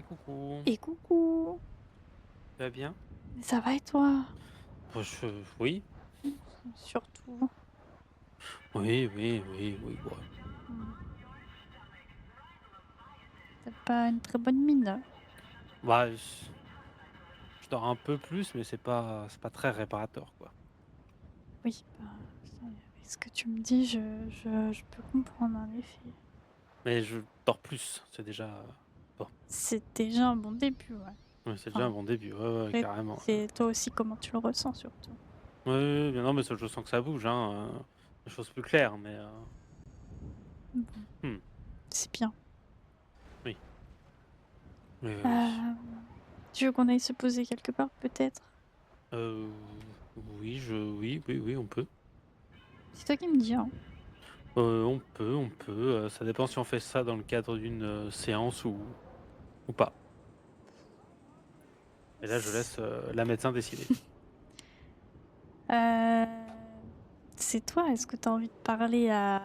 Et coucou, Et coucou! tu vas bien? Ça va et toi? Bah, oui, Surtout. oui, ouais. Mmh. Tu pas une très bonne mine. Bah, je dors un peu plus, mais c'est pas très réparateur, quoi. Oui, bah, c'est avec ce que tu me dis, je peux comprendre en effet. Mais je dors plus, c'est déjà, bon. C'est déjà un bon début, ouais. Ouais, c'est déjà un Enfin, bon début, ouais, ouais, après, carrément, c'est toi aussi comment tu le ressens surtout. oui, oui, oui, non, mais ça, je sens que ça bouge, hein, des choses plus claires, mais Bon, mmh, c'est bien. oui, oui, oui, oui. Hem, Tu veux qu'on aille se poser quelque part peut-être? Oui, oui, on peut. C'est toi qui me dis, hein. Ça dépend si on fait ça dans le cadre d'une, séance ou pas. Et là, je C laisse, la médecin décider. c'est toi, est-ce que tu as envie de parler à un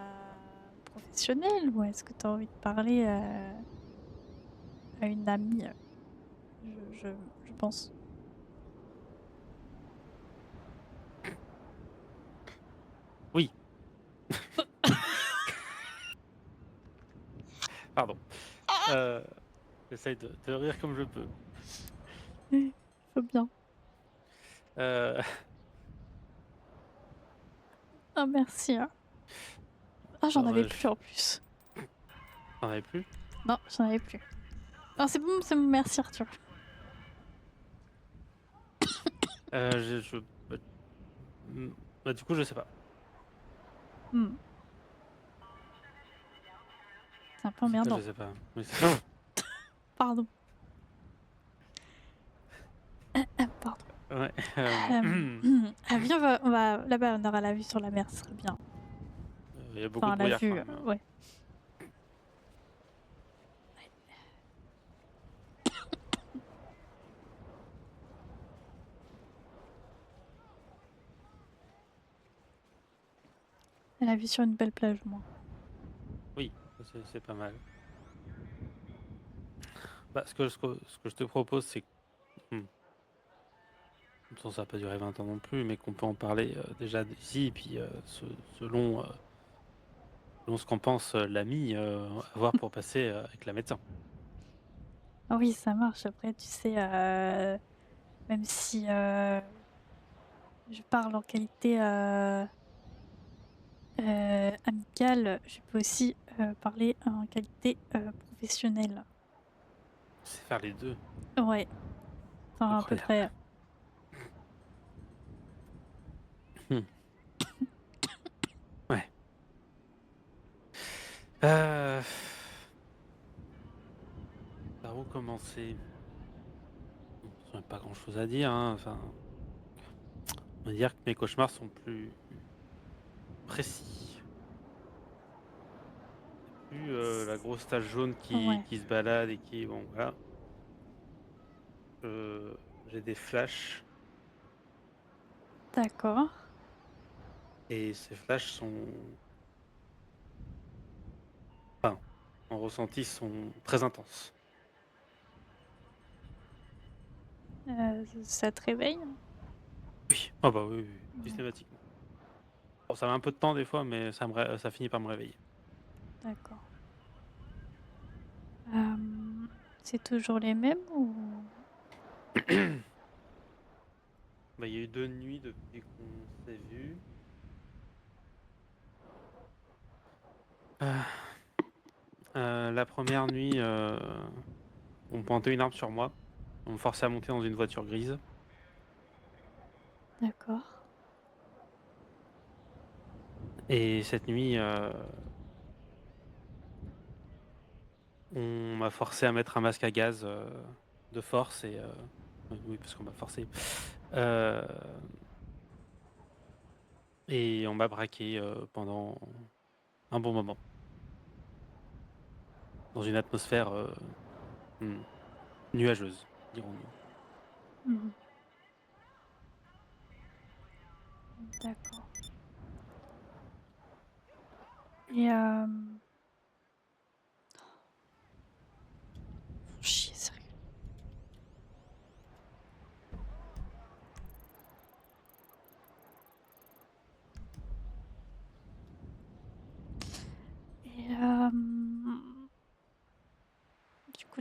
professionnel ou est-ce que tu as envie de parler, à une amie? Je pense. Oui, pardon. Heu, J'essaye de rire comme je peux. Oui, faut bien. Heu, Ah merci, hein. Ah j'en non, avais bah, plus en plus. tu en avais plus? Non, j'en avais plus. Non, c'est bon, merci Arthur. Je bah, mmh, bah, du coup, je sais pas. Mmh. C'est un peu C'est quoi, je emmerdant. sais pas? Oui, c'est Pardon. Pardon. ouais, Ah viens, on va là-bas, on aura la vue sur la mer, ce serait bien. il y a beaucoup Enfin de la brouillard quand vue, même, hein. ouais. La vue sur une belle plage au moins. Oui, ça c'est pas mal. Bah, ce que je te propose, c'est que mmh, de toute façon, ça va pas durer 20 ans non plus, mais qu'on peut en parler, déjà d'ici et puis, selon ce qu'en pense, l'ami, à voir pour passer, avec la médecin. Ah oui, ça marche. Après tu sais, même si, je parle en qualité, amicale, je peux aussi, parler en qualité, professionnelle. C'est faire les 2, Ouais, enfin à peu incroyable. près. Mmh, ouais. Heu, Par où commencer? Bon, de toute façon, il y a pas grand-chose à dire, hein, enfin, on va dire que mes cauchemars sont plus précis. Plus, la grosse tache jaune qui Ouais, qui se balade et qui bon, voilà. J'ai des flashs d'accord. et ces flashs sont enfin, en ressenti, sont très intenses. Ça te réveille? Oui, ah bah, oui, oui, oui, D'accord, systématiquement. Bon, ça met un peu de temps des fois, mais ça finit par me réveiller. d'accord. Hem, c'est toujours les mêmes ou? Bah, il y a eu 2 nuits depuis qu'on s'est vus. Heu la première nuit, on pointait une arme sur moi. On me forçait à monter dans une voiture grise D'accord. et cette nuit, on m'a forcé à mettre un masque à gaz, de force et oui, parce qu'on m'a forcé, hem et on m'a braqué, pendant un bon moment, dans une atmosphère, mmh, nuageuse, dirons-nous. Mmh. D'accord et font chier sérieux.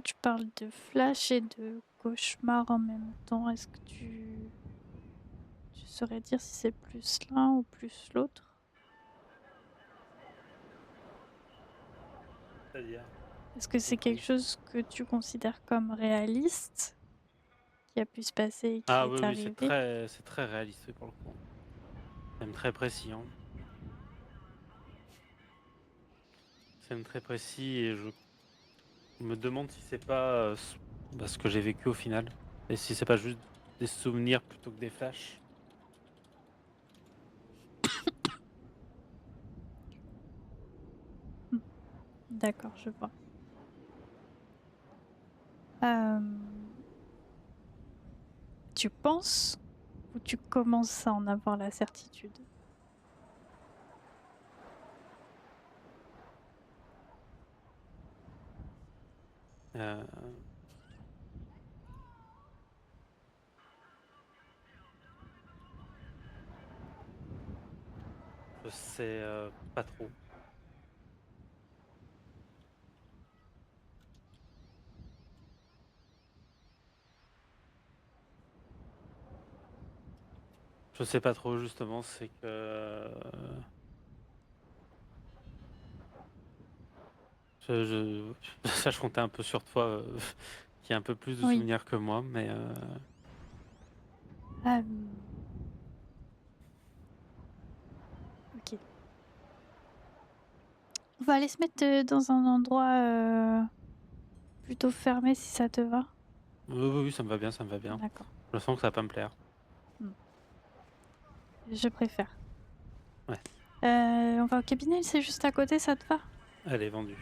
tu parles de flash et de cauchemar en même temps, est-ce que tu saurais dire si c'est plus l'un ou plus l'autre? C'est-à-dire? Est-ce Pas que c'est quelque compris. chose que tu considères comme réaliste, qui a pu se passer et qui Ah oui, est oui, arrivé? c'est très réaliste, oui, pour le coup. C'est même très précis, hein. C'est même très précis et je me demande si c'est pas, ce que j'ai vécu au final et si c'est pas juste des souvenirs plutôt que des flashs. Mmh, d'accord, je vois. Hem, Tu penses ou tu commences à en avoir la certitude? Heu, je sais, pas trop. Je sais pas trop justement, c'est que, je ça je comptais un peu sur toi, qui a un peu plus de Oui. souvenirs que moi, mais Hem, OK. On va aller se mettre, dans un endroit, plutôt fermé si ça te va? oui, oui, oui, ça me va bien, ça me va bien. D'accord. Je sens que ça va pas me plaire. Mmh. Je préfère. Ouais, On va au cabinet, c'est juste à côté, ça te va? elle est vendue.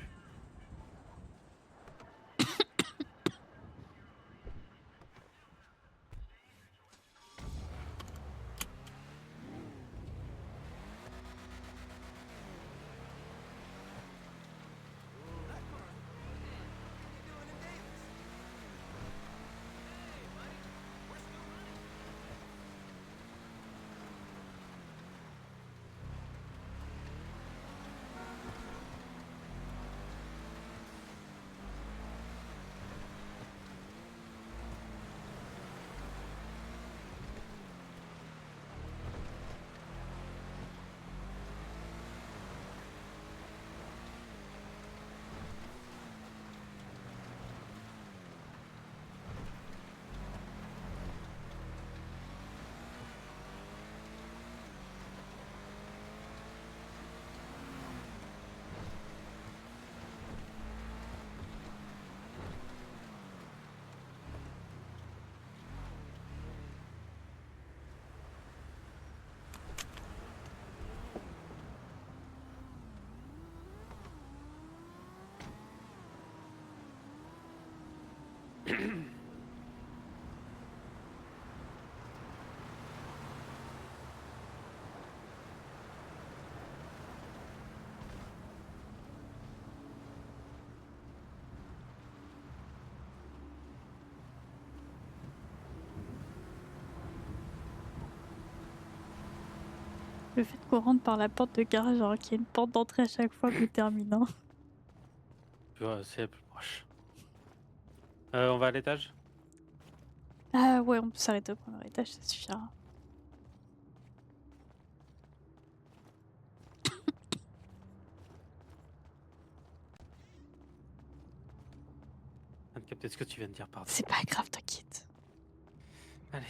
Le fait qu'on rentre par la porte de garage alors qu'il y a une porte d'entrée à chaque fois me termine, hein. Tu vois, c'est la plus proche. On va à l'étage? Ah ouais, on peut s'arrêter au premier étage, ça suffira. 24, ce que tu viens de dire, pardon. C'est pas grave, t'inquiète. Allez,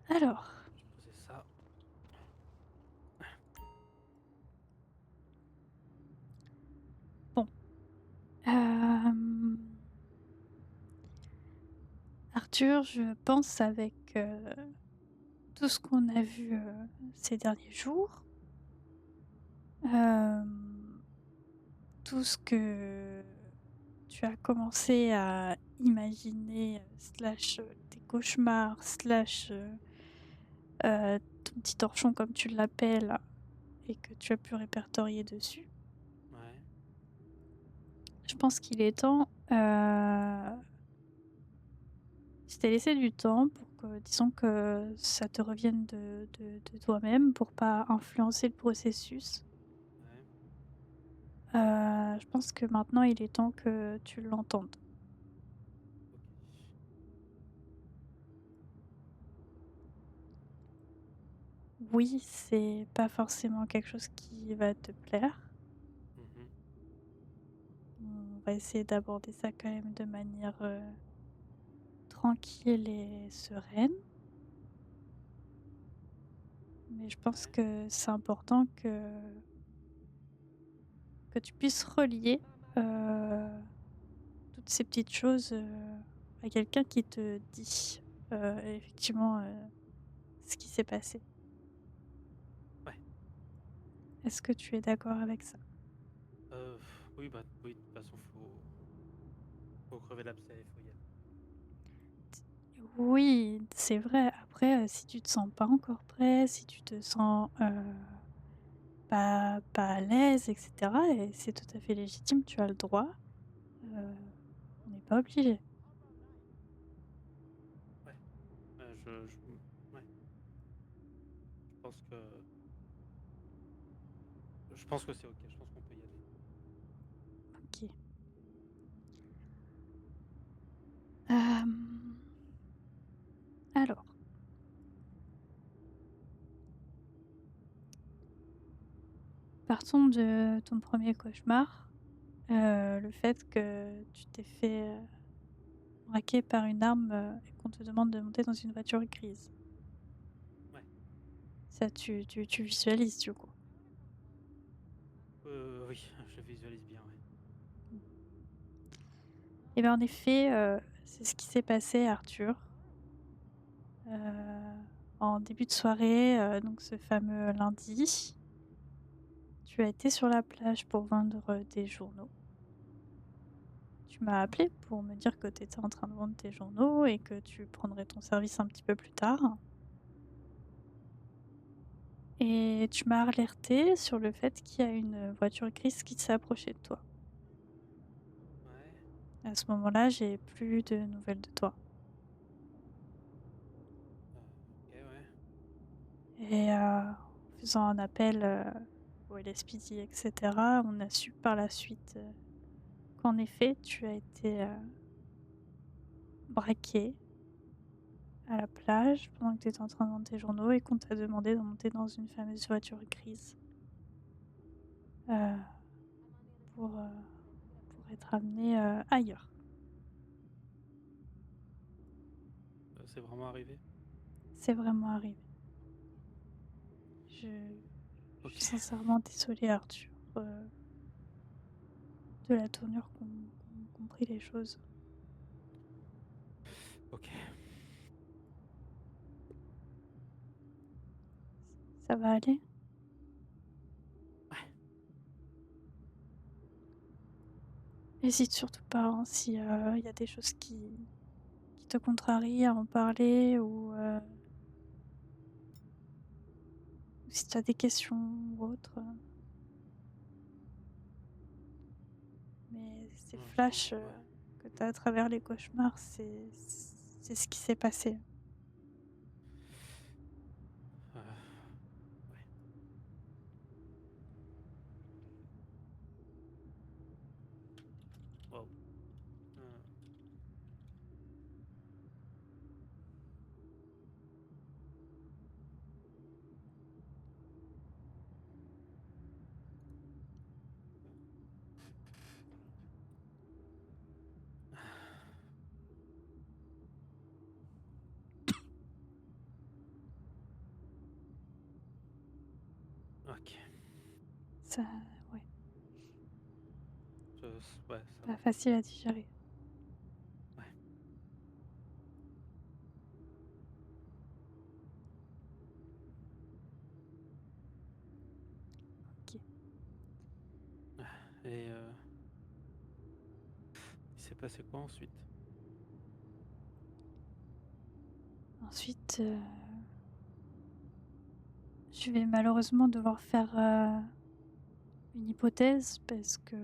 Alors, je vais poser ça. bon, hem, Arthur, je pense avec, tout ce qu'on a vu, ces derniers jours, hem, tout ce que tu as commencé à imaginer, slash, tes cauchemars, slash, ton petit torchon comme tu l'appelles et que tu as pu répertorier dessus. Ouais. Je pense qu'il est temps, je t'ai laissé du temps pour que disons que ça te revienne de toi-même pour pas influencer le processus. Ouais. Je pense que maintenant il est temps que tu l'entendes. oui, c'est pas forcément quelque chose qui va te plaire. Mmh. On va essayer d'aborder ça quand même de manière, tranquille et sereine. Mais je pense Ouais, que c'est important que tu puisses relier, heu, toutes ces petites choses, à quelqu'un qui te dit, effectivement, ce qui s'est passé. ouais. Est-ce que tu es d'accord avec ça? Heu, oui, bah, oui, de toute façon, faut crever l'abcès, il faut y aller. Oui, c'est vrai. Après, si tu te sens pas encore prêt, si tu te sens, pas à l'aise et cetera et c'est tout à fait légitime, tu as le droit, heu, on n'est pas obligé. Ouais, ouais, je pense que c'est OK, je pense qu'on peut y aller. OK. Hem, alors, partons de ton premier cauchemar, le fait que tu t'es fait, braquer par une arme, et qu'on te demande de monter dans une voiture grise. Ouais, Ça, tu visualises, du coup? oui, je le visualise bien, ouais. Mmh. Et ben, en effet, c'est ce qui s'est passé, Arthur. En début de soirée, donc ce fameux lundi, tu as été sur la plage pour vendre, des journaux. Tu m'as appelé pour me dire que tu étais en train de vendre tes journaux et que tu prendrais ton service un petit peu plus tard et tu m'as alerté sur le fait qu'il y a une voiture grise qui s'est approchée de toi. Ouais, À ce moment-là, j'ai plus de nouvelles de toi OK, ouais. et en faisant un appel, au LSPD et cetera, on a su par la suite, qu'en effet tu as été, braqué à la plage pendant que tu étais en train de vendre tes journaux et qu'on t'a demandé de monter dans une fameuse voiture grise, heu, pour, heu, pour être amené, ailleurs. C'est vraiment arrivé? C'est vraiment arrivé. Je je suis OK, sincèrement désolée Arthur, de la tournure qu'ont pris les choses. OK. Ça va aller? Ouais, Hésite surtout pas, hein, si, il y a des choses qui te contrarient à en parler ou si tu as des questions ou autres, mais ces je t'en flashs, ouais. que tu Mmh. as à travers les cauchemars, c'est ce qui s'est passé. Heu, ouais. Waouh. Heu, OK. Ça ouais, Ouais, ça pas va. facile à digérer. Ouais. OK. Et il s'est passé quoi ensuite? Ensuite, je vais malheureusement devoir faire, une hypothèse parce que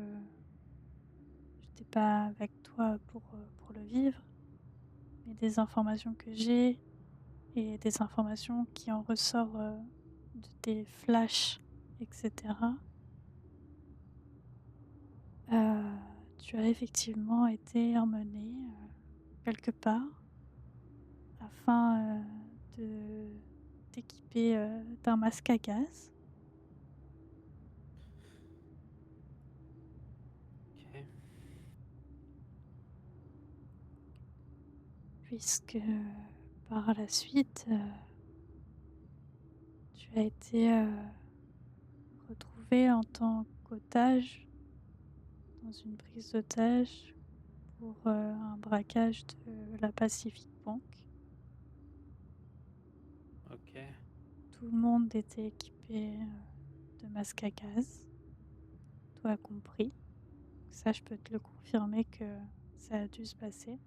j'étais pas avec toi pour le vivre, mais des informations que j'ai et des informations qui en ressortent, de tes flashs et cetera, heu, tu as effectivement été emmené, quelque part afin, de équipé d'un masque à gaz, OK. puisque par la suite, tu as été retrouvé en tant qu'otage dans une prise d'otage pour un braquage de la Pacific Bank. OK. Tout le monde était équipé de masques à gaz, toi compris. Ça, je peux te le confirmer que ça a dû se passer.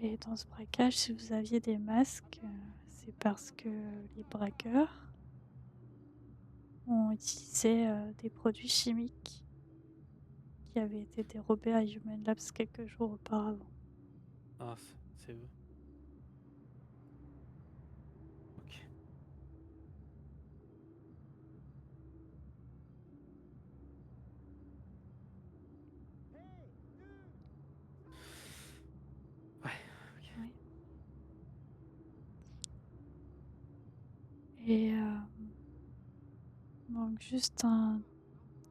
Et dans ce braquage, si vous aviez des masques, c'est parce que les braqueurs ont utilisé des produits chimiques qui avaient été dérobés à Human Labs quelques jours auparavant. Ah, c'est eux. OK. Ouais, OK. Oui. Et manque juste un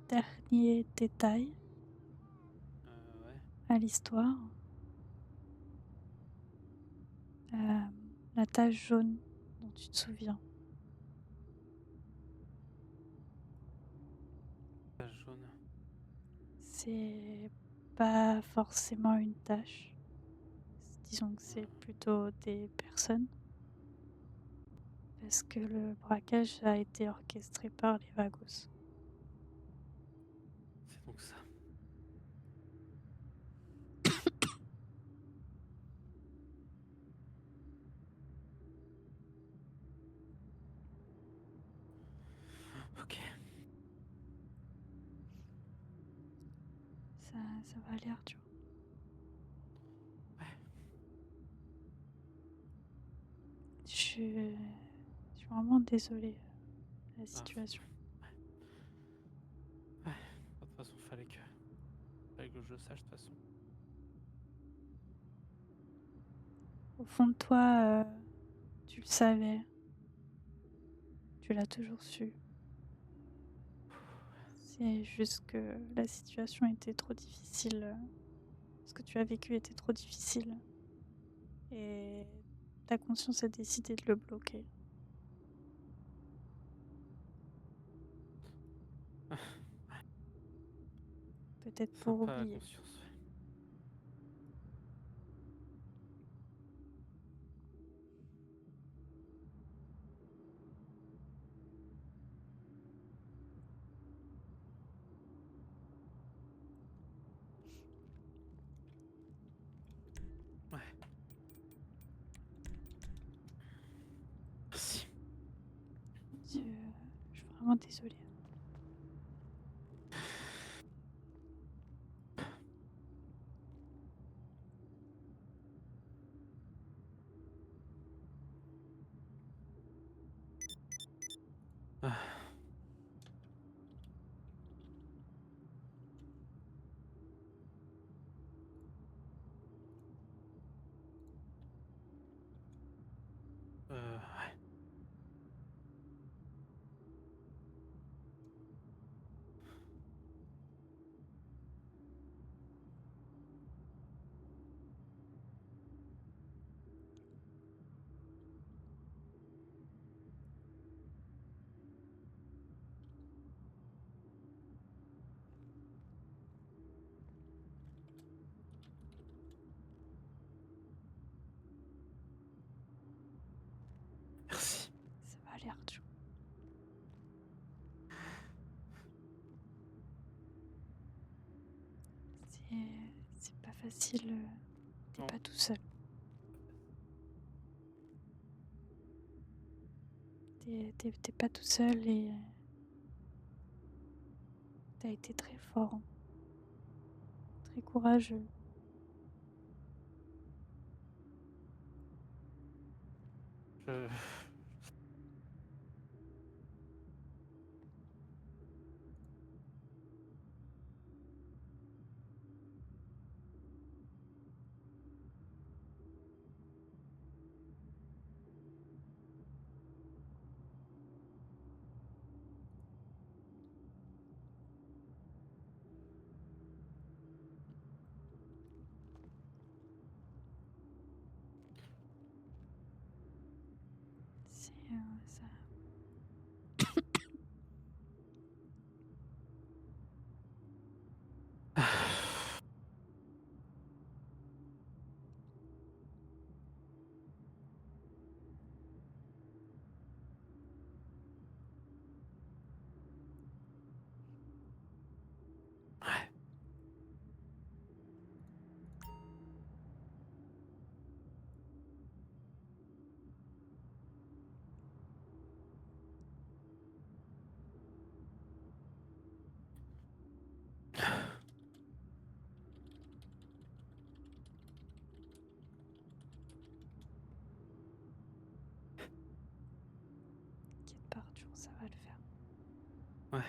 dernier détail Ouais. à l'histoire. La tache jaune dont tu te souviens. Page jaune. C'est pas forcément une tache. Disons que c'est Heu, plutôt des personnes. Parce que le braquage a été orchestré par les Vagos. c'est donc ça. OK. Ça va aller, Arthur. Ouais. Je suis vraiment désolée de la Ah, situation. ouais. De toute façon, fallait que je le sache de toute façon. Au fond de toi, tu le savais. Tu l'as toujours su. C'est juste que la situation était trop difficile. Ce que tu as vécu était trop difficile. Et ta conscience a décidé de le bloquer. Peut-être pour Sympa la oublier. conscience, ouais. Ouais, merci. Je, je suis vraiment désolée. Ah, ouais. Merci. Ça va aller, Arthur. C'est pas facile. T'es Non, pas tout seul. T'es pas tout seul et t'as été très fort, hein, très courageux. je ça Ouais. t'inquiète pas Arthur, ça va le faire. Ouais.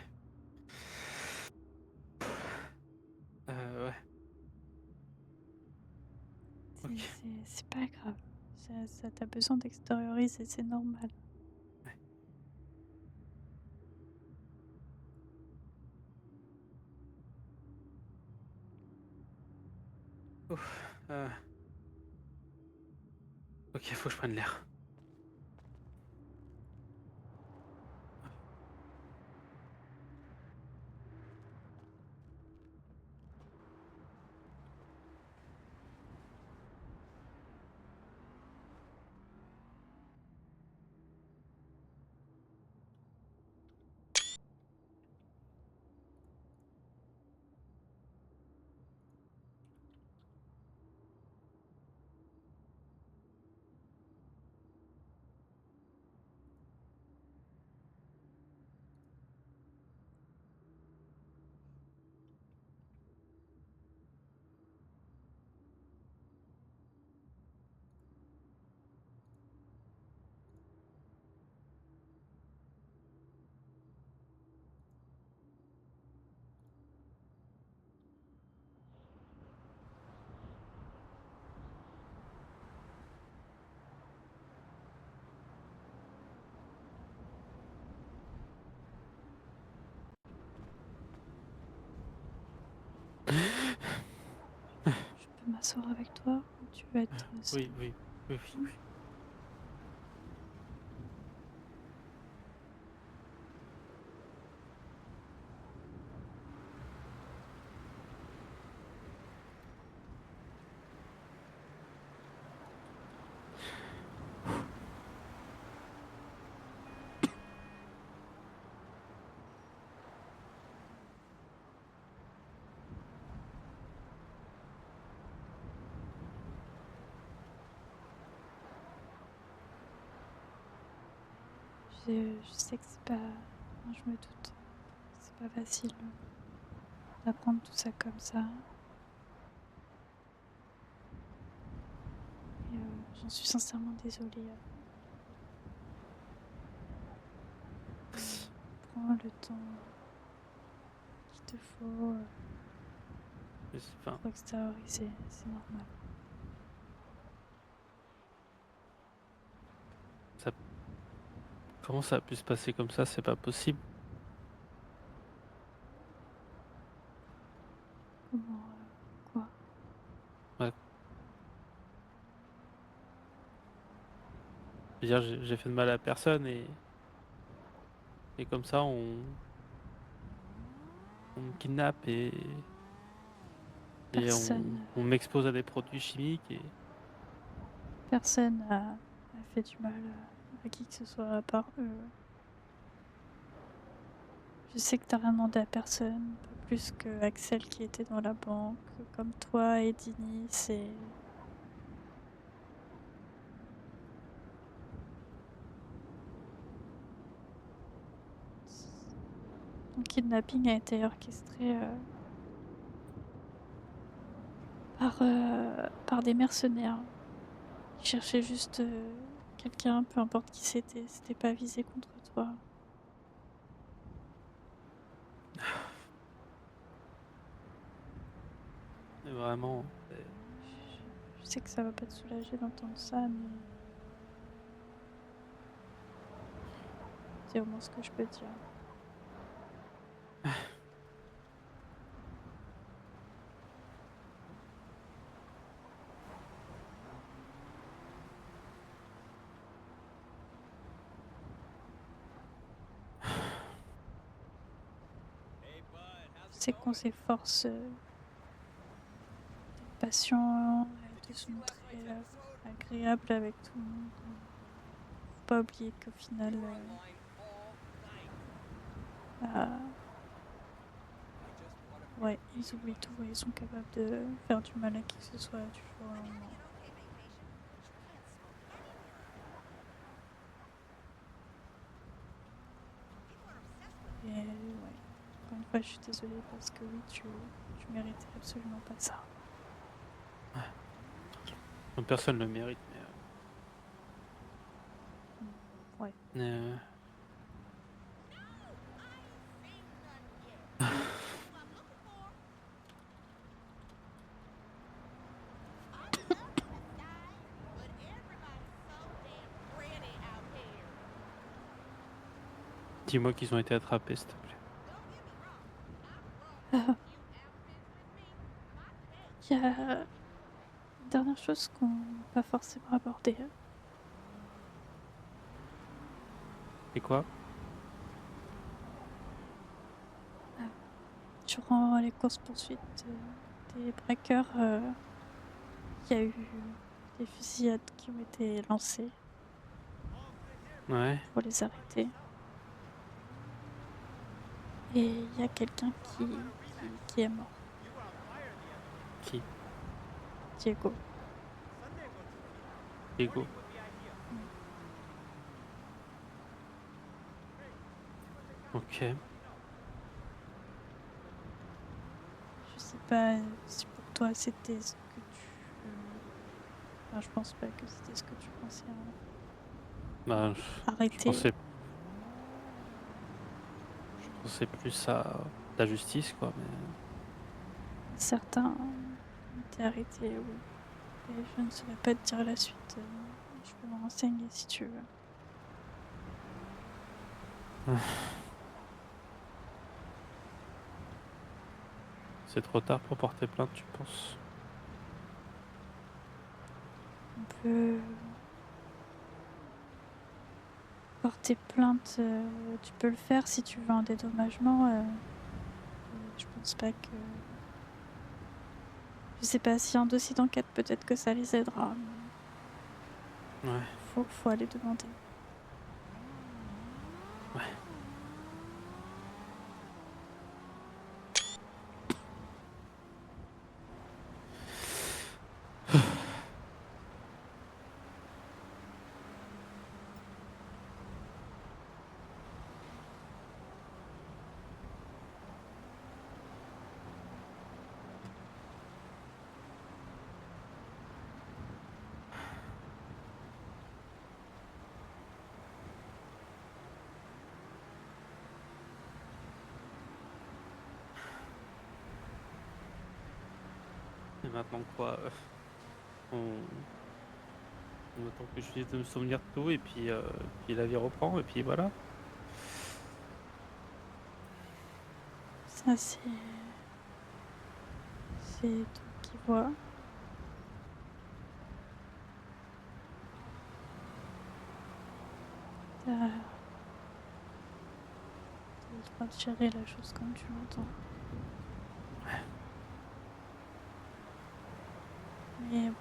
Ouais. C'est OK. c'est c'est pas grave. Ça tu besoin d'extérioriser, c'est normal. Ouais. Ouf, OK, faut que je prenne l'air. Je peux m'asseoir avec toi ou tu veux être seule? Oui, oui. Oui, oui, oui. Je sais que c'est pas enfin, je me doute que c'est pas facile, d'apprendre tout ça comme ça et j'en suis sincèrement désolée, Merci. prends le temps qu'il te faut, Mais c'est enfin, pour extérioriser, c'est normal. ça comment ça a pu se passer comme ça? C'est pas possible. Comment, quoi? Ouais, je veux dire, j'ai fait de mal à personne et comme ça on me kidnappe et Personne, on m'expose à des produits chimiques et personne a fait du mal, à qui que ce soit à part eux. Je sais que tu rien demandé à personne, pas plus que Axel qui était dans la banque, comme toi et Dini, c'est ton kidnapping a été orchestré, par des mercenaires. Ils cherchaient juste, quelqu'un, peu importe qui c'était pas visé contre toi. et vraiment, Je sais que ça va pas te soulager d'entendre ça, mais c'est au moins ce que je peux dire. sais qu'on s'efforce d'être patient et de se montrer agréable avec tout le monde. Faut pas oublier qu'au final, bah, ouais, ils oublient tout et ils sont capables de faire du mal à qui que ce soit du jour au lendemain. Et ouais, encore une fois, je suis désolée parce que oui, tu méritais absolument pas ça. Personne ne le mérite, Mm. Ouais. mais dis-moi qu'ils ont été attrapés, s'il te plaît. Il y a une dernière chose qu'on n'a pas forcément abordée. Et quoi? Euh, Durant les courses-poursuites des braqueurs, il y a eu des fusillades qui ont été lancées Ouais, pour les arrêter. Et il y a quelqu'un qui est mort, qui? Diego. Ego. Mm. Ok. Je sais pas si pour toi c'était ce que tu... Enfin, je pense pas que c'était ce que tu pensais Bah, je arrêter. pensais, je pensais plus à la justice, quoi, mais Certains ont été arrêtés, oui. Et je ne saurais pas te dire la suite. Je peux me renseigner si tu veux. c'est trop tard pour porter plainte, tu penses? On peut porter plainte, tu peux le faire si tu veux un dédommagement. Et je pense pas que... Je sais pas si un dossier d'enquête, peut-être que ça les aidera, mais Ouais, faut aller demander. ouais. Et maintenant quoi? On... on attend que je finisse de me souvenir de tout, et puis la vie reprend, et puis voilà. Ça, c'est toi qui vois. T'as le droit de gérer la chose comme tu l'entends. Mais ouais,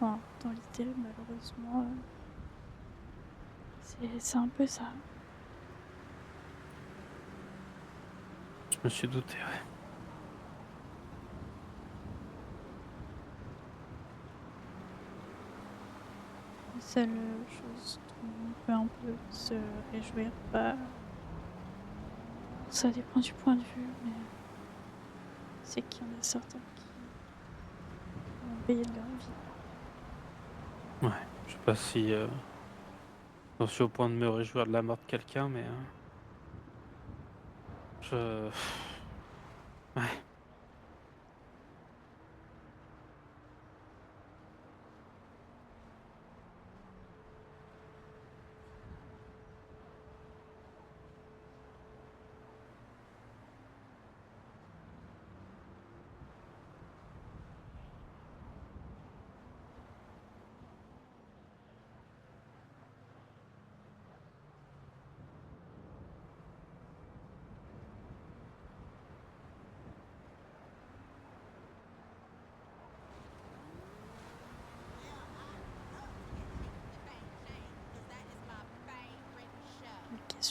dans l'idée, malheureusement, c'est un peu ça. Je me suis douté, ouais. La seule chose dont on peut un peu se réjouir, bah, ça dépend du point de vue, mais c'est qu'il y en a certains qui vont payer de leur vie. Ouais, je sais pas si j'en suis au point de me réjouir de la mort de quelqu'un, mais je... Ouais.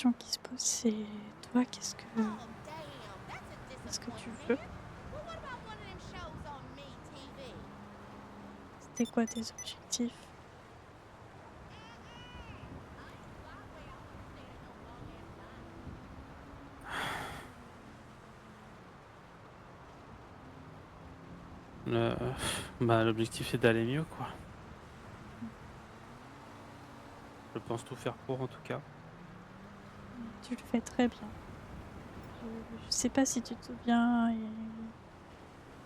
question qui se pose, c'est toi, Oh, damn, that's a qu'est-ce que tu veux? disappointment. Well, what about one of them shows on Me TV? C'était quoi tes objectifs? I ain't the right way I wanna stay in no long ass line. Le bah, l'objectif, c'est d'aller mieux, quoi. Mmh, Je pense tout faire pour, en tout cas. et tu le fais très bien. Je sais pas si tu te souviens et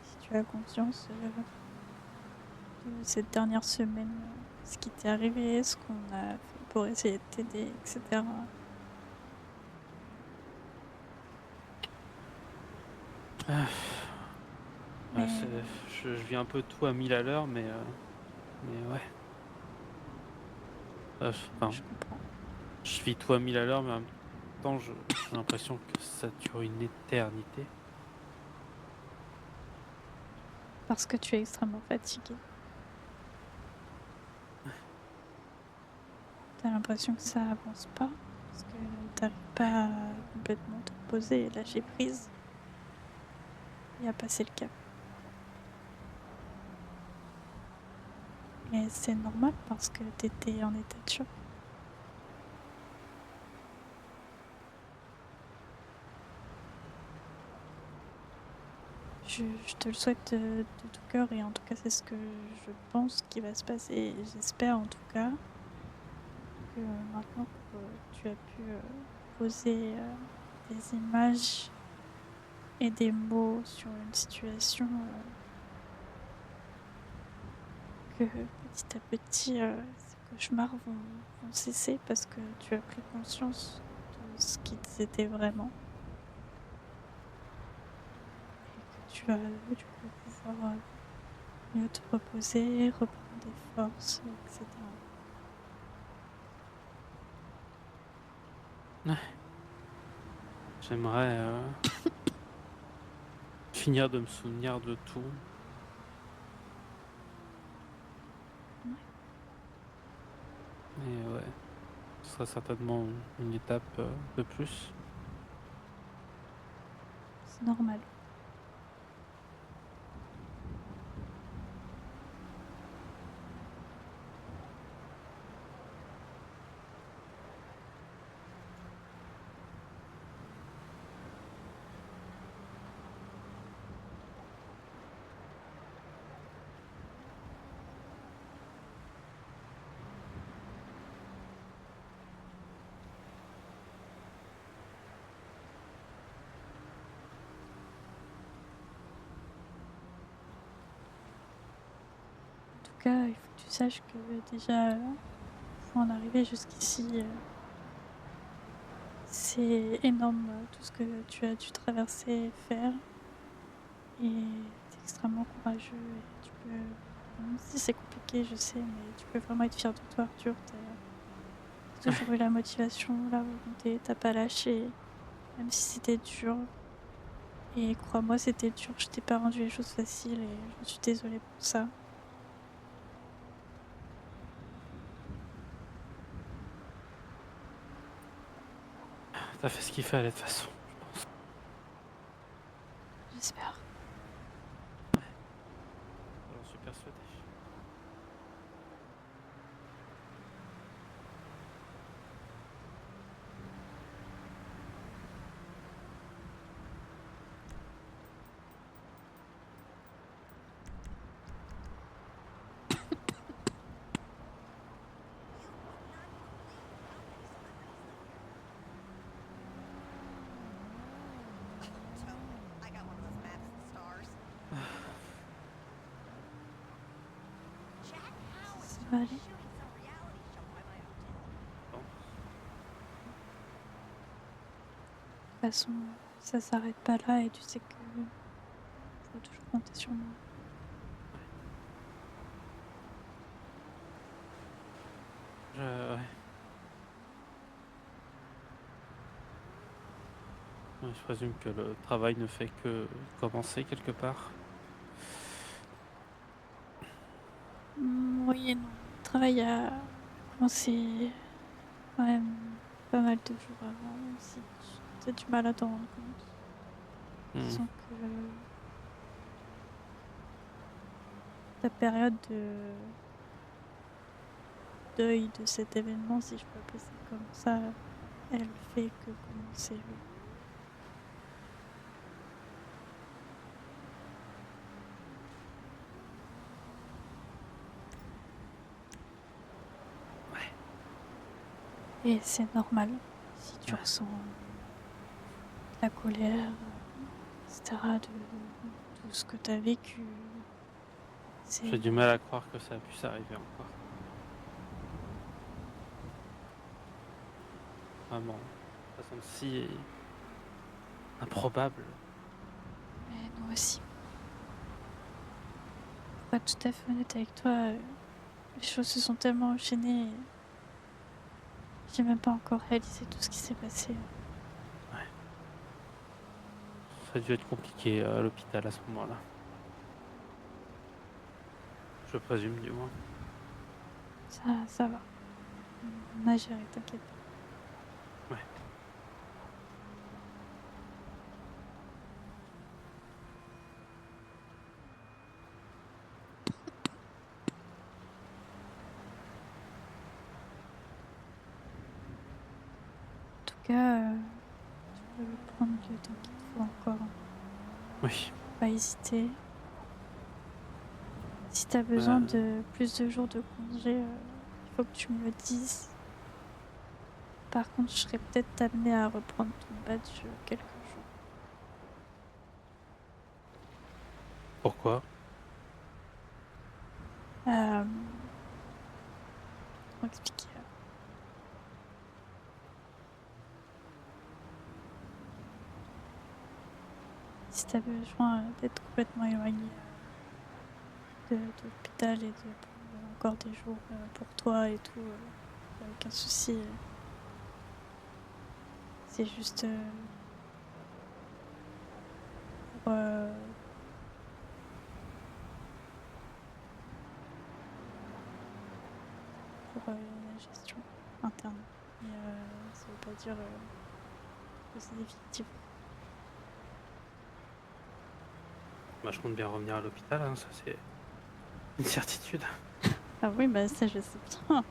si tu as conscience, de cette dernière semaine, ce qui t'est arrivé, ce qu'on a fait pour essayer de t'aider et cetera. Ah, ouais, c'est Mais je vis un peu tout à 1000 à l'heure, mais ouais, enfin, je comprends. je vis tout à 1000 à l'heure, mais en même temps, j'ai l'impression que ça dure une éternité. Parce que tu es extrêmement fatigué. Tu as l'impression que ça avance pas, parce que tu arrives pas à complètement te reposer et lâcher prise et à passer le cap. Et c'est normal parce que tu étais en état de choc. Je te le souhaite de tout cœur et en tout cas, c'est ce que je pense qui va se passer et j'espère en tout cas que maintenant que tu as pu, poser, des images et des mots sur une situation, que petit à petit, ces cauchemars vont cesser parce que tu as pris conscience de ce qu'ils étaient vraiment et que tu vas, du coup pouvoir, mieux te reposer, reprendre des forces et cetera. Ouais, j'aimerais, finir de me souvenir de tout, Ouais, et ouais, ce sera certainement une étape, de plus. c'est normal. En tout cas, il faut que tu saches que déjà, pour en arriver jusqu'ici, c'est énorme, tout ce que tu as dû traverser et faire et tu es extrêmement courageux et tu peux même si c'est compliqué, je sais, mais tu peux vraiment être fier de toi, Arthur. Tu toujours eu la motivation, la volonté, tu pas lâché, même si c'était dur et crois-moi, c'était dur. Je t'ai pas rendu les choses faciles et j'en suis désolée pour ça. Tu fait ce qu'il fallait de toute façon, je pense. J'espère. J'en suis persuadé. You would not believe how many celebrities live here. Totally. I got one of those maps with stars. Jack Howard's Ça va aller? shooting some reality show by my hotel. Pense. De toute façon, ça s'arrête pas là et tu sais que tu pourras toujours compter sur moi. Ouais, ouais, ouais, je présume que le travail ne fait que commencer quelque part. Oui et non. Le travail a commencé quand même pas mal de jours avant, même si tu as du mal à t'en rendre compte. Mmh. Disons que ta période de deuil de cet événement, si je peux appeler ça comme ça, elle fait que commencer le Ouais, et c'est normal si tu ouais. ressens de la colère, et cetera, de tout ce que tu as vécu. C'est, J'ai du mal à croire que ça puisse arriver encore. Vraiment. Ça semble si improbable. mais nous aussi. Pour être tout à fait honnête avec toi, les choses se sont tellement enchaînées et j'ai même pas encore réalisé tout ce qui s'est passé. Ouais. Ça a dû être compliqué, à l'hôpital à ce moment-là. Je présume du moins. Ça va. On a géré, t'inquiète pas. Ouais. En tout cas, tu peux prendre le temps qu'il te faut encore, hein. Oui. Pas hésiter. Si t'as besoin Bah, de plus de jours de congé, il faut que tu me le dises. Par contre, je serais peut-être amenée à reprendre ton badge quelques jours. pourquoi? Euh, Comment expliquer? Si t'as besoin d'être complètement éloigné de l'hôpital et de prendre encore des jours pour toi et tout, y a aucun souci. C'est juste pour, la gestion interne. Mais ça veut pas dire que c'est définitif. Bah, je compte bien revenir à l'hôpital, hein, ça c'est une certitude. Ah oui, bah ça je sais bien.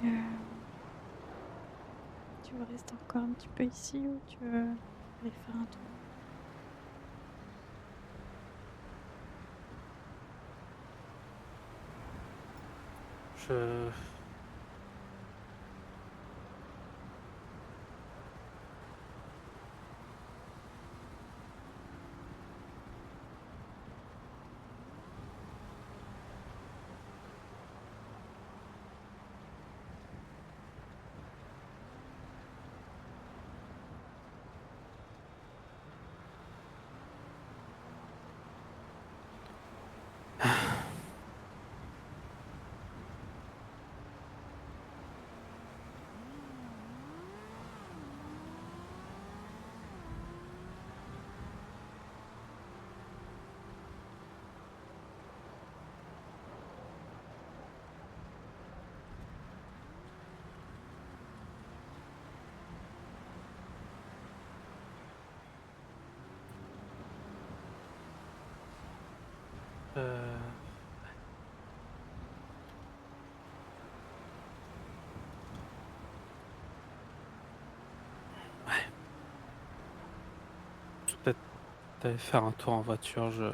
Tu, tu veux rester encore un petit peu ici ou tu veux aller faire un tour? Je Heu, ouais, je vais peut-être aller faire un tour en voiture, je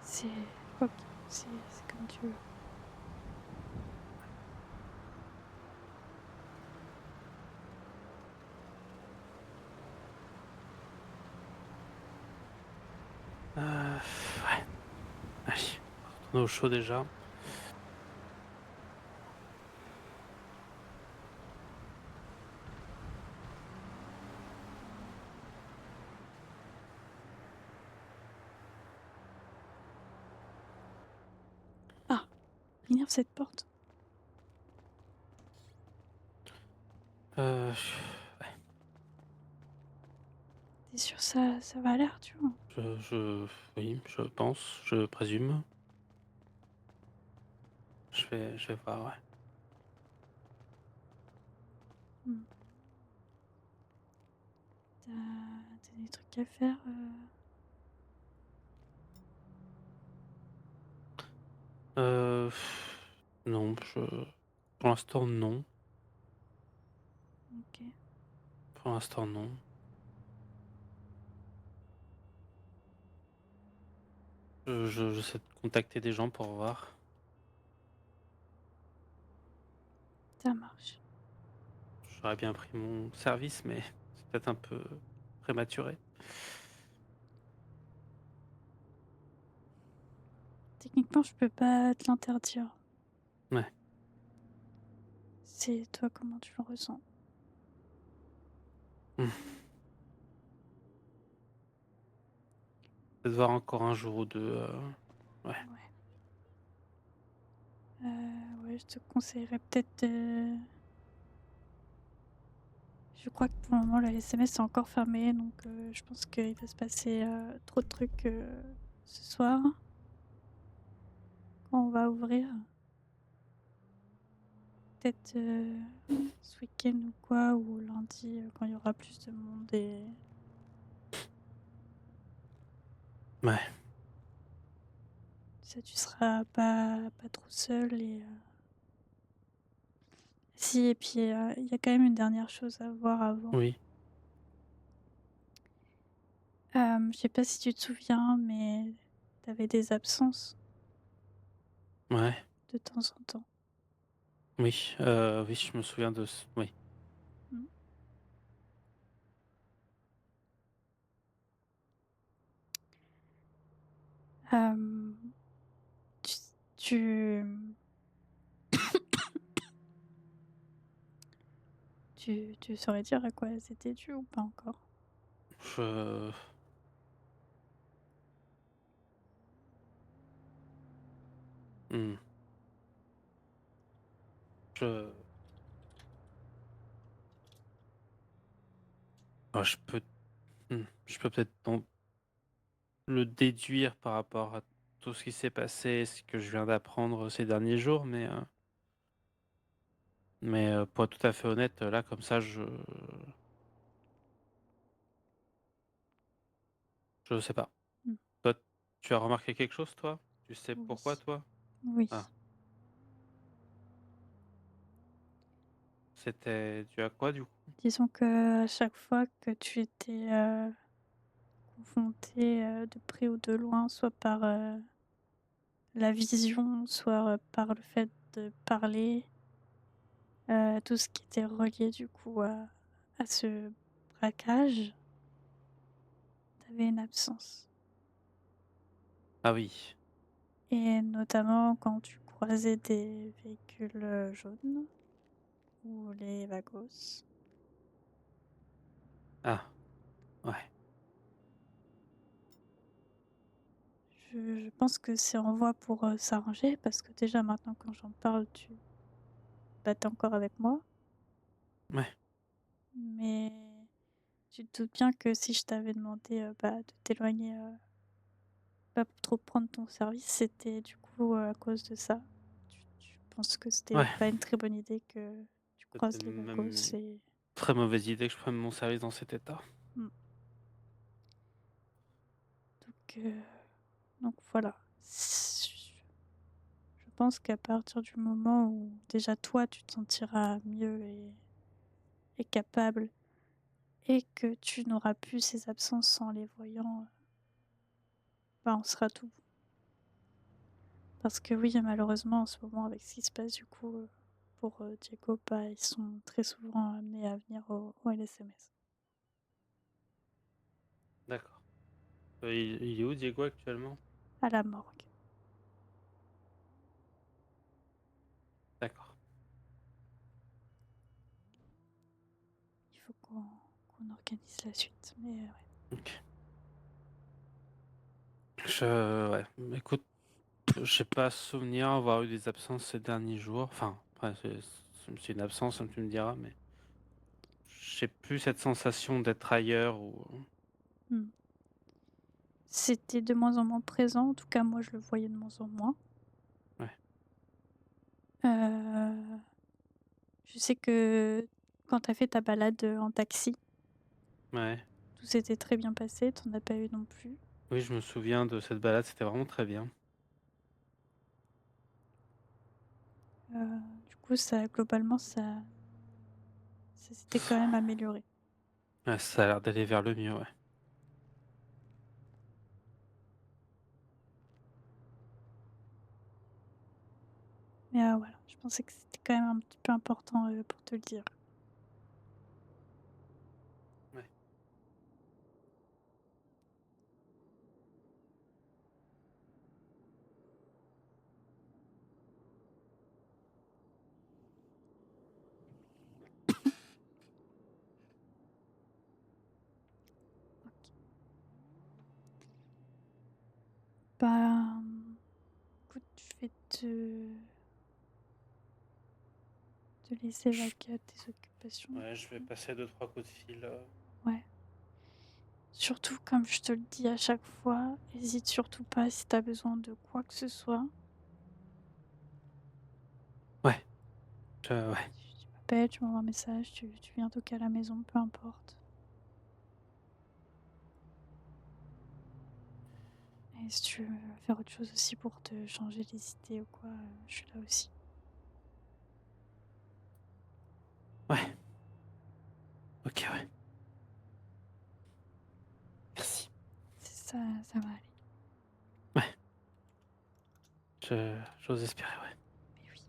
C'est OK, c'est comme tu veux. ouais, allez, on va retourner au chaud déjà. Ah! Finir cette porte. Heu, Tu es sûr ça va aller, Arthur? je oui, je pense, je présume. Je vais voir, ouais. Mmh. Tu des trucs à faire, Heu, non, pour l'instant non, OK. pour l'instant non. J'essaie de contacter des gens pour voir. Ça marche. J'aurais bien pris mon service, mais c'est peut-être un peu prématuré. Techniquement, je peux pas te l'interdire. Ouais. C'est toi comment tu le ressens. Mmh. Peut-être voir encore un jour ou 2. Ouais. Ouais. Ouais, je te conseillerais peut-être de je crois que pour le moment, la SMS est encore fermée, donc je pense qu'il va se passer, trop de trucs, ce soir, quand on va ouvrir. Peut-être, ce week-end ou quoi, ou lundi, quand il y aura plus de monde et Ouais, ça tu seras pas trop seul et si et puis, il y a quand même une dernière chose à voir avant. oui, Je sais pas si tu te souviens, mais tu avais des absences ouais, de temps en temps. oui, oui, je me souviens de ce oui. Mmh. Hem, tu tu, tu saurais dire à quoi c'était dû ou pas encore? Je mmh, je je peux je peux peut-être donc le déduire par rapport à tout ce qui s'est passé, ce que je viens d'apprendre ces derniers jours, mais pour être tout à fait honnête, là, comme ça, je sais pas. Mmh. Toi, Tu as remarqué quelque chose, toi? Tu sais Oui, pourquoi, toi? oui. Ah, c'était dû à quoi, du coup? Disons que à chaque fois que tu étais, confronté, de près ou de loin, soit par, la vision, soit, par le fait de parler, tout ce qui était relié du coup à ce braquage, tu avais une absence Ah oui. et notamment quand tu croisais des véhicules, jaunes ou les Vagos. Ah, ouais. Je pense que c'est en voie pour, s'arranger parce que déjà maintenant quand j'en parle, tu encore avec moi, Ouais, mais tu te doutes bien que si je t'avais demandé, de t'éloigner, pas pour trop prendre ton service, c'était du coup, à cause de ça. Tu penses que c'était ouais. pas une très bonne idée que tu C'était croises les même Vagos une et très mauvaise idée que je prenne mon service dans cet état. mmh, donc donc voilà. Je pense qu'à partir du moment où déjà toi tu te sentiras mieux et capable et que tu n'auras plus ces absences en les voyant, on sera tout bon. Parce que oui, malheureusement en ce moment avec ce qui se passe du coup, pour, Diego, ils sont très souvent amenés à venir au LSMS. D'accord. Il est où Diego actuellement? À la morgue. D'accord. Il faut qu'on organise la suite, mais ouais. OK. Ouais, écoute, j'ai pas souvenir avoir eu des absences ces derniers jours. Enfin, après c'est une absence, comme tu me diras, mais j'ai plus cette sensation d'être ailleurs ou Mmh. C'était de moins en moins présent, en tout cas moi je le voyais de moins en moins. ouais, Heu, je sais que quand tu as fait ta balade, en taxi, ouais. tout s'était très bien passé, tu en as pas eu non plus. Oui, je me souviens de cette balade, c'était vraiment très bien. Du coup ça globalement ça s'était quand même amélioré. Ouais, ça a l'air d'aller vers le mieux, ouais. Mais, voilà, je pensais que c'était quand même un petit peu important, pour te le dire. Ouais. OK. Bah, écoute, je vais te laisser Je vaquer à tes occupations, Ouais, du je vais coup. passer deux trois coups de fil, Ouais. Surtout, comme je te le dis à chaque fois, hésite surtout pas si tu as besoin de quoi que ce soit. ouais, ouais, Tu m'appelles, tu m'envoies un message, tu viens toquer à la maison, peu importe. Et si tu veux faire autre chose aussi pour te changer les idées ou quoi, je suis là aussi. ouais. OK, ouais. Merci. C'est ça, ça va aller. Ouais, j'ose espérer, ouais. Mais oui,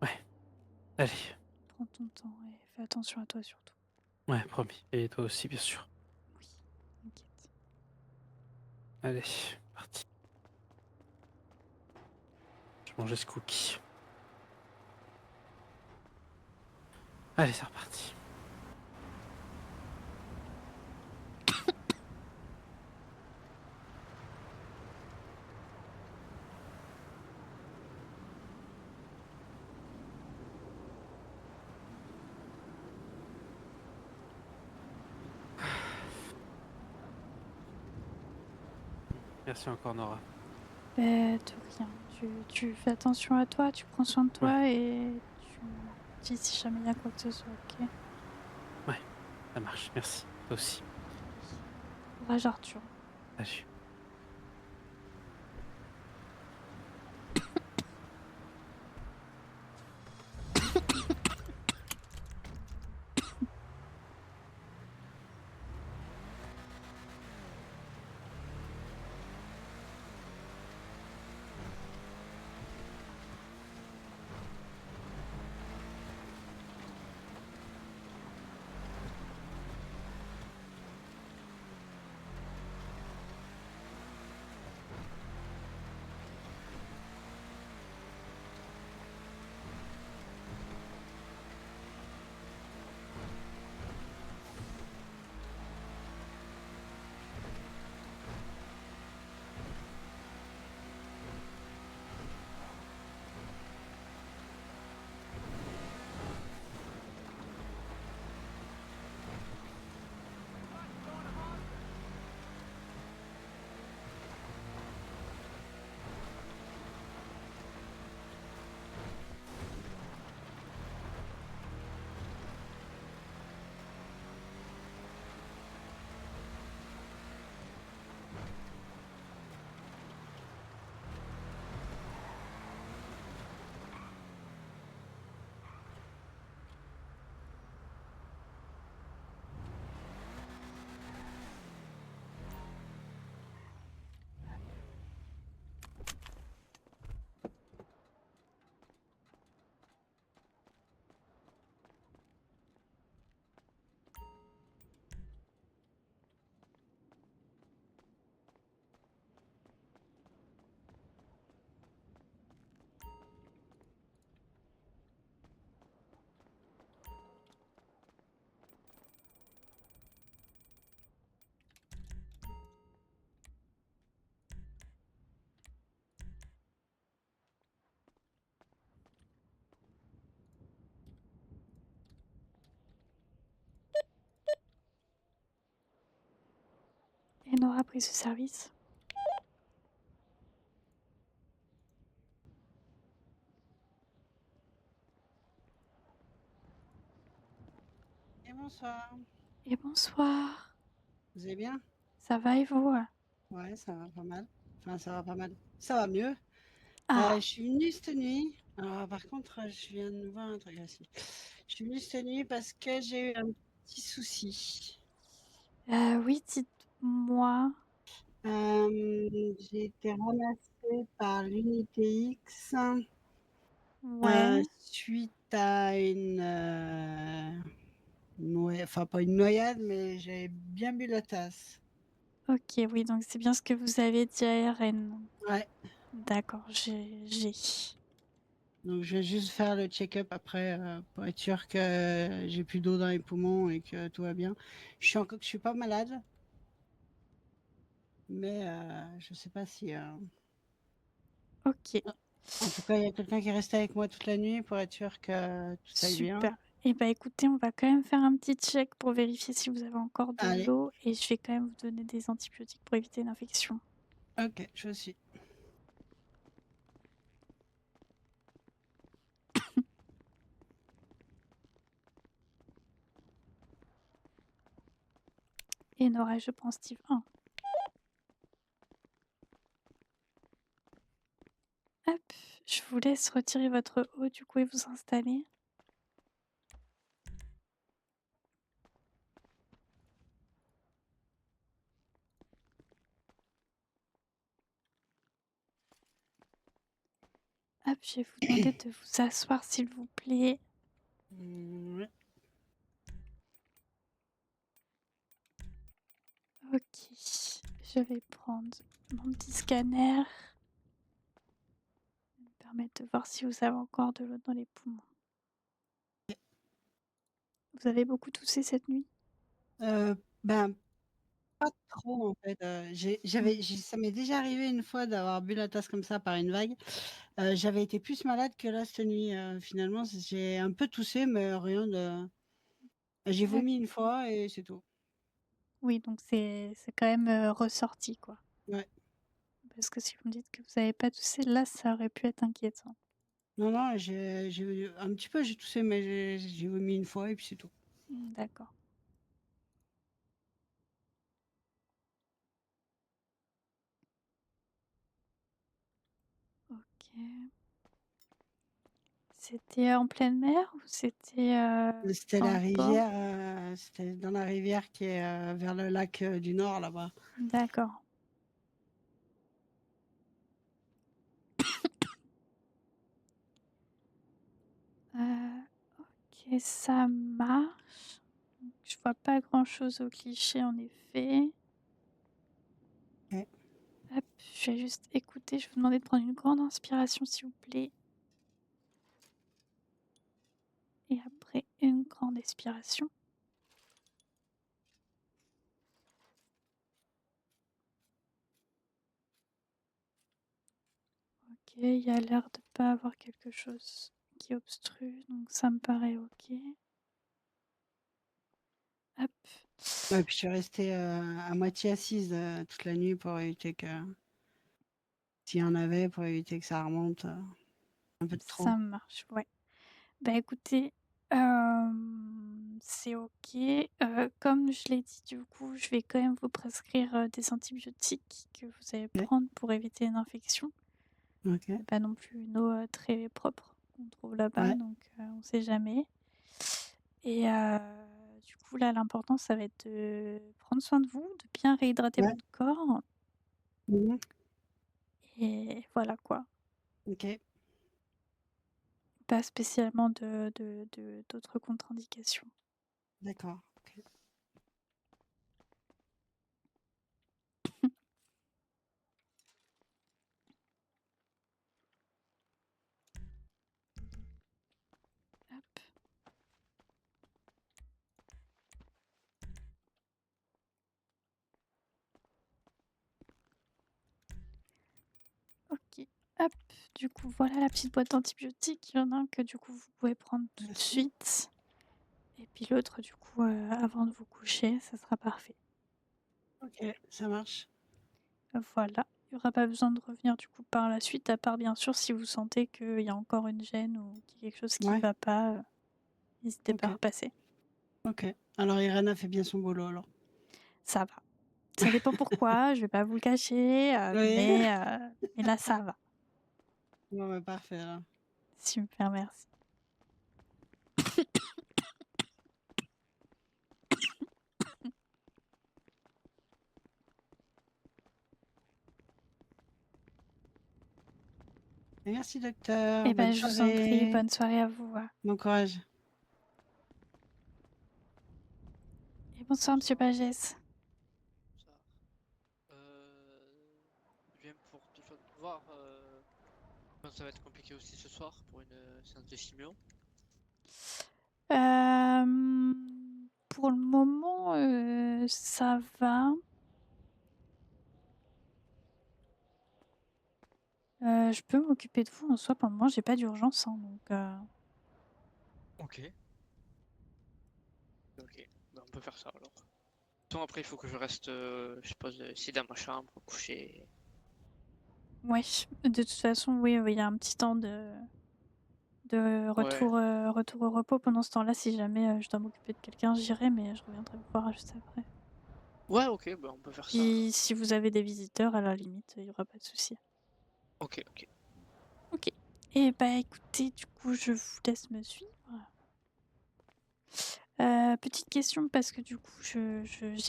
Ouais, allez. prends ton temps et fais attention à toi surtout. Ouais, promis et toi aussi, bien sûr. Oui, t'inquiète. Allez, parti. Je mangeais ce cookie. Allez, c'est reparti. Merci encore Nora. Beh, de rien. Tu fais attention à toi, tu prends soin de Ouais, toi et tu me dis si jamais il y a quoi que ce soit, OK? Ça marche, merci. Toi aussi. Courage, Arthur. Salut. Et Nora a pris ce service. Et bonsoir. Et bonsoir. Vous allez bien? Ça va et vous? Ouais, ça va pas mal. Enfin, ça va pas mal. Ça va mieux. Ah, Je suis venue cette nuit. Alors, par contre, je viens de voir un truc aussi. Je suis venue cette nuit parce que j'ai eu un petit souci. oui, dites-moi. J'ai été ramassée par l'unité X Ouais. suite à enfin pas une noyade, mais j'avais bien bu la tasse. Ok, oui, donc c'est bien ce que vous avez dit à RN. Ouais. D'accord, j'ai. Donc je vais juste faire le check-up après pour être sûr que j'ai plus d'eau dans les poumons et que tout va bien. Je suis pas malade, mais je sais pas si. Ok, En tout cas, il y a quelqu'un qui est resté avec moi toute la nuit pour être sûr que tout aille bien. super. Et bah écoutez, on va quand même faire un petit check pour vérifier si vous avez encore de Allez, l'eau et je vais quand même vous donner des antibiotiques pour éviter l'infection. ok, je suis. Et Nora, je prends Steve 1. Hop, je vous laisse retirer votre eau du coup et vous installer. Hop, je vais vous demander de vous asseoir s'il vous plaît. Ouais. Ok, je vais prendre mon petit scanner. Ça me permettre de voir si vous avez encore de l'eau dans les poumons. Vous avez beaucoup toussé cette nuit? Ben pas trop en fait. Ça m'est déjà arrivé une fois d'avoir bu la tasse comme ça par une vague. J'avais été plus malade que là cette nuit. Finalement, j'ai un peu toussé, mais rien de. J'ai D'ac vomi une fois et c'est tout. Oui, donc c'est quand même, ressorti, quoi. Ouais. Parce que si vous me dites que vous avez pas toussé, là, ça aurait pu être inquiétant. Non, non, j'ai un petit peu, j'ai toussé, mais j'ai vomi une fois et puis c'est tout. D'accord. C'était en pleine mer ou c'était C'était dans la le port? rivière, c'était dans la rivière qui est vers le lac du Nord là-bas. D'accord. Ok, ça marche. Je vois pas grand-chose au cliché en effet. Ok. Hop, je vais juste écouter. Je vais vous demander de prendre une grande inspiration s'il vous plaît. Et après une grande expiration. Ok, il y a l'air de pas avoir quelque chose qui obstrue, donc ça me paraît ok. Hop. Ouais, puis je suis restée à moitié assise toute la nuit pour éviter que, s'il y en avait, pour éviter que ça remonte un peu de trop. Ça marche, ouais. Bah écoutez, c'est ok. Comme je l'ai dit, du coup, je vais quand même vous prescrire des antibiotiques que vous allez Ok. prendre pour éviter une infection. Ok. C'est pas non plus une eau très propre qu'on trouve là-bas, Ouais. donc on sait jamais. Et du coup, là, l'important, ça va être de prendre soin de vous, de bien réhydrater Ouais. votre corps. Mhm. Et voilà quoi. Ok. Pas spécialement d'autres contre-indications. D'accord. Ok. Hop. Ok. Hop. Du coup, voilà la petite boîte d'antibiotiques. Il y en a un que du coup vous pouvez prendre tout de Merci. suite. Et puis l'autre, du coup, avant de vous coucher, ça sera parfait. Ok, ça marche. Voilà. Il n'y aura pas besoin de revenir du coup par la suite, à part bien sûr si vous sentez qu'il y a encore une gêne ou qu'il y a quelque chose qui ne Ouais. va pas, n'hésitez pas à Ok. repasser. Ok. Alors Irène a fait bien son boulot alors. Ça va. Ça dépend pourquoi, je vais pas vous le cacher, Oui. mais là ça va. Bon, bah, parfait alors. Super, merci. Merci docteur. Eh ben, Bonne je vous en prie, soirée. bonne soirée à vous. Bon courage. Et bonsoir, monsieur Bonsoir. Pagès. Bonsoir. Je viens pour déjà voir. Je pense que ça va être compliqué aussi ce soir pour une séance de chimio. Pour le moment, ça va. Je peux m'occuper de vous en soi. Pour le moment, j'ai pas d'urgence, hein, donc Ok. Ok. Ben, on peut faire ça alors. Sinon, après, il faut que je reste, je suppose, ici dans ma chambre, couché. ouais. De toute façon, oui, il y a un petit temps de Ouais. retour au repos. Pendant ce temps-là, si jamais, je dois m'occuper de quelqu'un, j'irai, mais je reviendrai vous voir juste après. Ouais, ok, ben, on peut faire ça Puis alors. si vous avez des visiteurs, à la limite, il y aura pas de souci. Ok, ok. OK. Et bah, écoutez, du coup, je vous laisse me suivre. Petite question parce que du coup, j'ai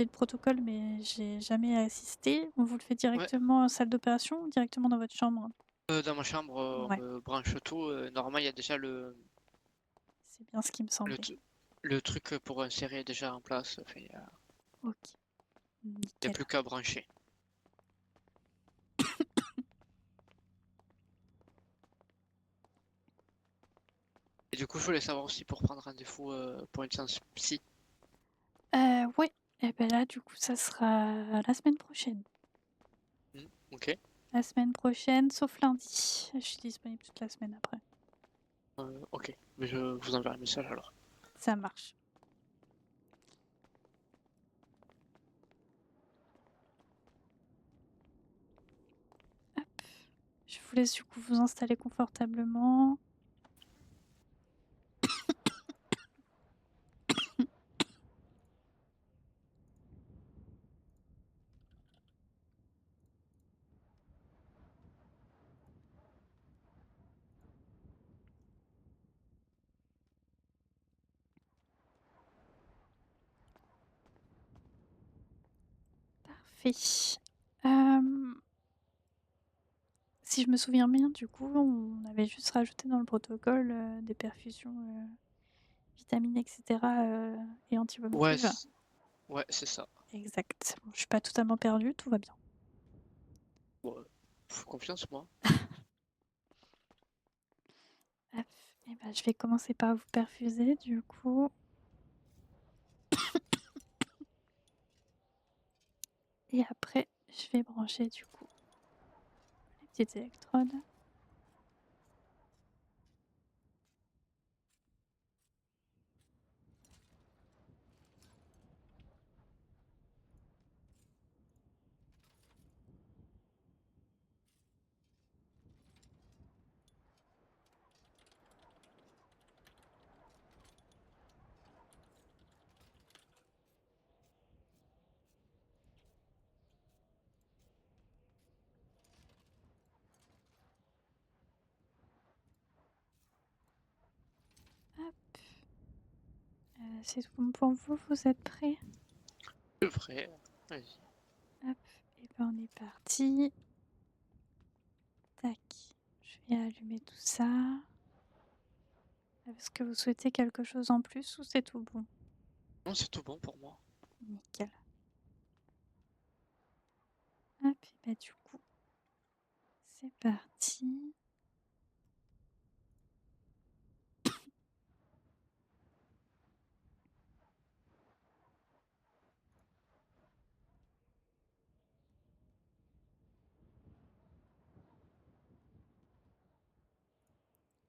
le protocole, mais j'ai jamais assisté. On vous le fait Ouais. directement en salle d'opération ou directement dans votre chambre? Dans ma chambre, on Ouais, me branche tout. Normalement, il y a déjà c'est bien ce qui me le, semblait. t- le truc pour insérer déjà en place. Enfin, OK, y a nickel. plus qu'à brancher. Et du coup, je voulais savoir aussi pour prendre rendez-vous pour une séance psy. Ouais, et ben là, du coup, ça sera la semaine prochaine. Ok. La semaine prochaine, sauf lundi. Je suis disponible toute la semaine après. Ok. Mais je vous enverrai un message alors. Ça marche. Hop. Je vous laisse du coup vous installer confortablement. Parfait. Si je me souviens bien, du coup, on avait juste rajouté dans le protocole des perfusions vitamines, etc. Et Ouais, antivomitatives. ouais, c'est ça. Exact. Bon, je suis pas totalement perdue, tout va bien. Bon, faut confiance, moi. Hop. Et ben, je vais commencer par vous perfuser, du coup. Et après, je vais brancher, du coup, les petites électrodes. Hop. C'est tout bon pour vous, vous êtes prêts? Le vrai. Vas-y. Hop. Et ben, on est parti. Tac. Je vais allumer tout ça. Est-ce que vous souhaitez quelque chose en plus ou c'est tout bon? Non, c'est tout bon pour moi. Nickel. Hop, et bah du coup, c'est parti.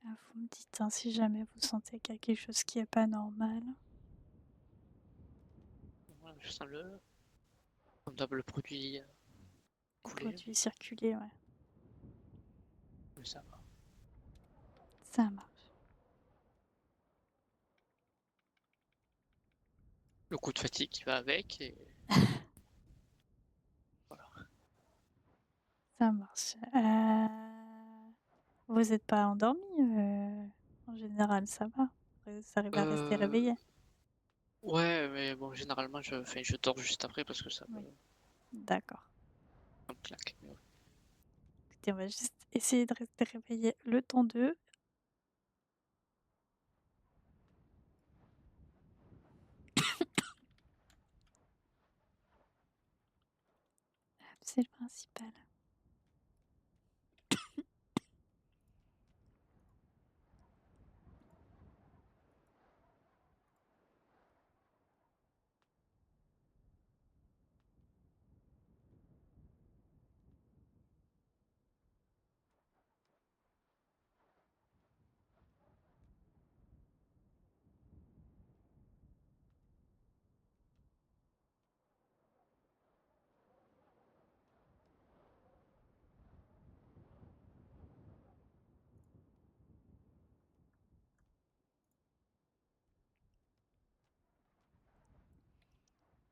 Ah, vous me dites hein, si jamais vous sentez qu'il y a quelque chose qui est pas normal. Ouais, je sens le double produit Le couler, produit circuler, ouais. mais ça va. Ça marche. Le coup de fatigue qui va avec et voilà. Ça marche. Vous n'êtes pas endormi en général, ça va. Vous arrivez à rester Euh, réveillé. ouais, mais bon, généralement, je dors juste après parce que Oui, d'accord. ça me claque. Mais ouais. Écoutez, on va juste essayer de rester réveillé le temps d'eux. C'est le principal.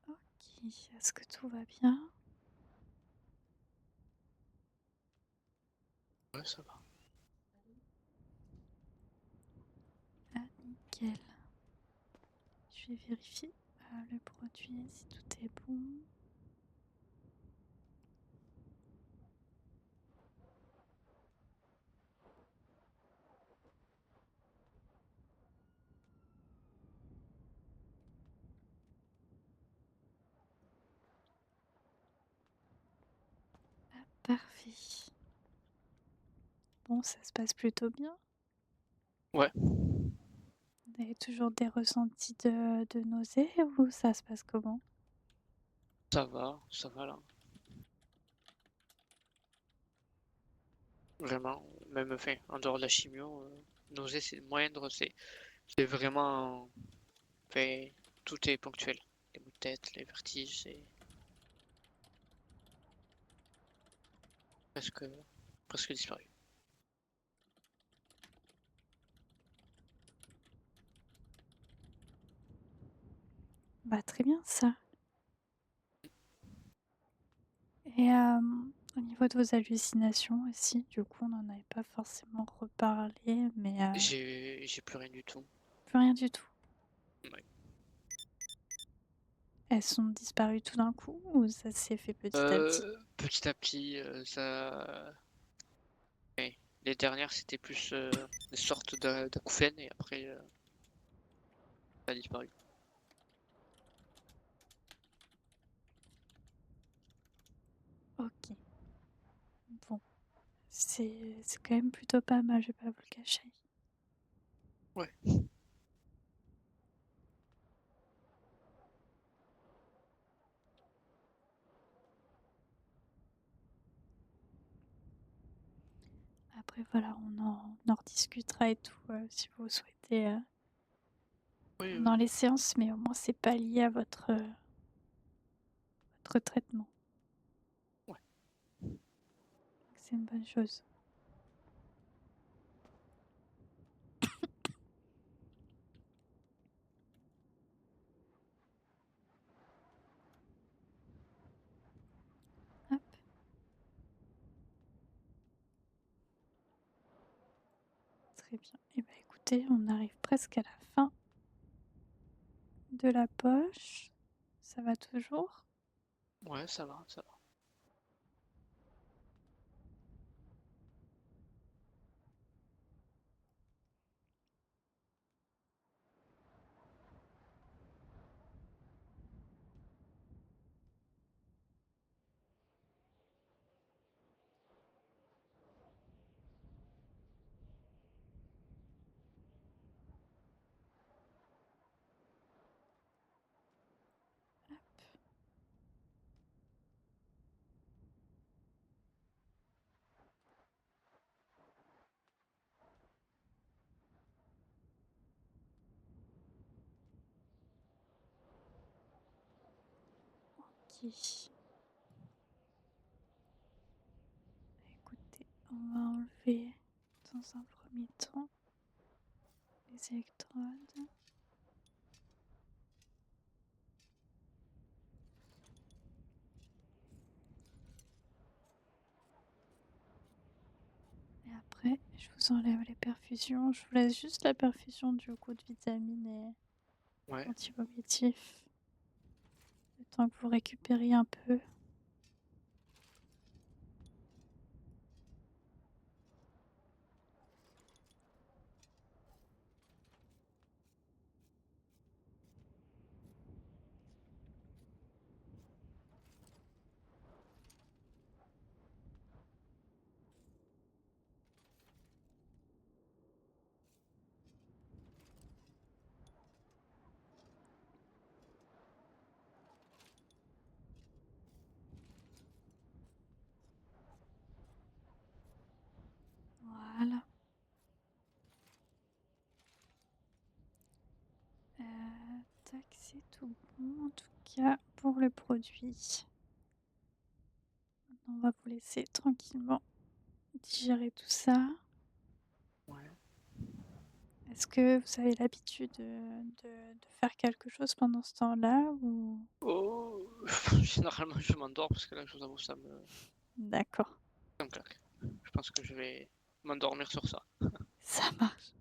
Ok, est-ce que tout va bien? Ouais, ça va. Ah, nickel. Je vais vérifier le produit, si tout est bon. Ah, parfait. Bon, ça se passe plutôt bien. Ouais, Vous avez toujours des ressentis de nausée ou ça se passe comment? ça va là. Vraiment, même enfin, en dehors de la chimio, nausée c'est moindre, c'est vraiment, enfin, tout est ponctuel. Les maux de tête, les vertiges, c'est presque, presque disparu. Bah, très bien ça. Et au niveau de vos hallucinations aussi, du coup, on n'en avait pas forcément reparlé, mais J'ai plus rien du tout. plus rien du tout. Ouais. elles sont disparues tout d'un coup ou ça s'est fait petit à petit? Petit à petit, ça ouais, les dernières, c'était plus, des sortes d'acouphènes et après, ça a disparu. Ok. Bon, c'est quand même plutôt pas mal, je vais pas vous le cacher. Ouais. Après, voilà, on en rediscutera et tout si vous souhaitez Oui, pendant oui. les séances, mais au moins c'est pas lié à votre traitement. Ouais. C'est une bonne chose. Hop. Très bien. Et ben écoutez, on arrive presque à la fin de la poche. Ça va toujours? Ouais, ça va, ça va. Ok. Écoutez, on va enlever dans un premier temps les électrodes. Et après, je vous enlève les perfusions. Je vous laisse juste la perfusion du coup de vitamines et Ouais. antivomitifs. Le temps que vous récupériez un peu. Voilà. Tac, c'est tout bon en tout cas pour le produit. Maintenant, on va vous laisser tranquillement digérer tout ça. Ouais. Est-ce que vous avez l'habitude de faire quelque chose pendant ce temps-là ou... Oh, généralement, je m'endors parce que là, je vous avoue, D'accord, ça me claque. Je pense que je vais m'endormir sur ça. ça marche.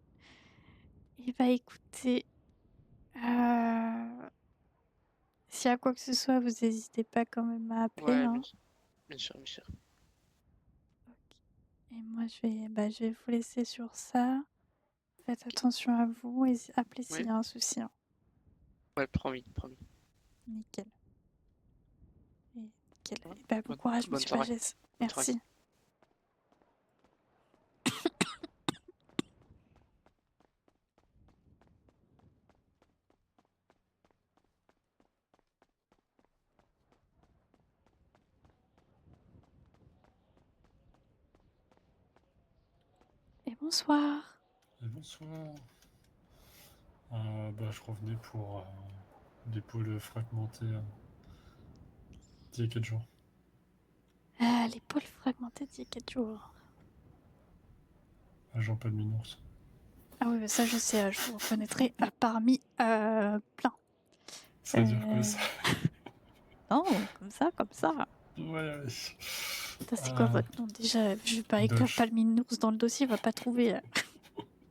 Et bah écoutez, s'il y a quoi que ce soit, vous n'hésitez pas quand même à appeler. Ouais, Hein. bien sûr, bien sûr. Ok. Et moi, je vais vous laisser sur ça. Faites attention à vous et appelez s'il Oui, y a un souci. Hein. ouais, promis, promis. Nickel. Et nickel. Ouais. Et bah, bon courage, Bonne monsieur soirée. Pagès. Bonne soirée. Merci. Et bonsoir. Et bonsoir. Je revenais pour l'épaule fragmentée d'il y a 4 jours. L'épaule fragmentée d'il y a 4 jours. Agent pas de minours. Ah oui, mais ça je sais, je vous reconnaîtrai parmi plein. Ça veut dire quoi ça? Non, comme ça, comme ça. Ouais. Putain, c'est quoi votre nom déjà? Je vais pas écrire Dodge. Palminours dans le dossier, on va pas trouver.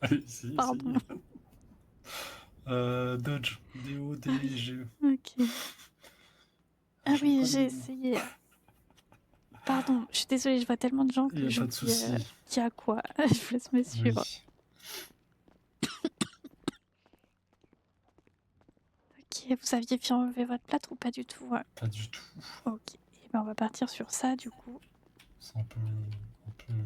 Allez, si, Pardon. Dodge. D-O-D-G-E. Ok. Ah oui, j'ai champagne. essayé. Pardon, je suis désolée, je vois tellement de gens Il que n'y a pas de j'oublie souci. qui a quoi. Je vous laisse me suivre. Oui. Ok, vous aviez fait enlever votre plâtre ou pas du tout? Pas du tout. Ok, et ben on va partir sur ça du coup. C'est un peu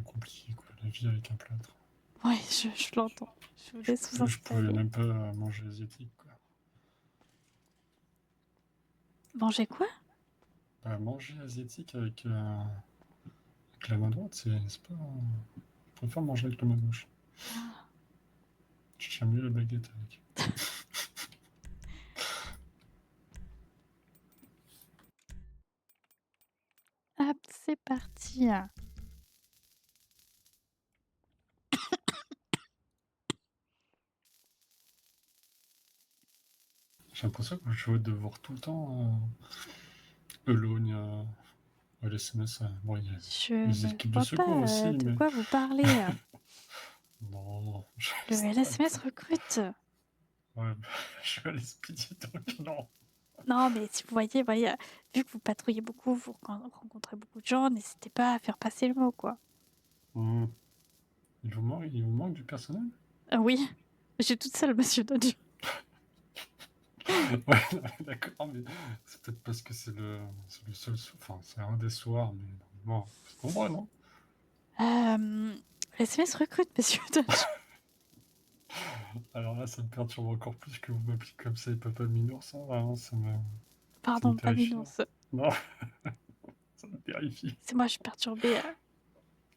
compliqué, quoi, la vie avec un plâtre. Ouais, je l'entends. Je vous laisse vous Je pouvais installer. même pas manger asiatique, quoi. Manger quoi? Bah, manger asiatique avec la main droite, c'est pas. Je préfère manger avec la main gauche. Ah. Je tiens mieux la baguette avec. Hop, c'est parti. J'ai l'impression que je vais devoir tout le temps Alone, les SMS. Bon, il y a Je les ne équipes de vois secours pas aussi, de mais. quoi vous parlez. Non, Le LSMS recrute. Ouais, je vais aller speeder, donc non. Non, mais si vous voyez, vu que vous patrouillez beaucoup, vous rencontrez beaucoup de gens, n'hésitez pas à faire passer le mot, quoi. Hmm. Il vous manque du personnel? Oui, je suis toute seule, monsieur Dodge. Ouais, d'accord, mais c'est peut-être parce que c'est le seul. Enfin, c'est un des soirs, mais bon, c'est nombreux, non? LSMS recrute, monsieur Dodge. Alors là, ça me perturbe encore plus que vous m'appelez comme ça et papa Minours, ça, vraiment, ça me Pardon, pas terrifie. Minos. Non, ça me terrifie. C'est moi, je suis perturbée.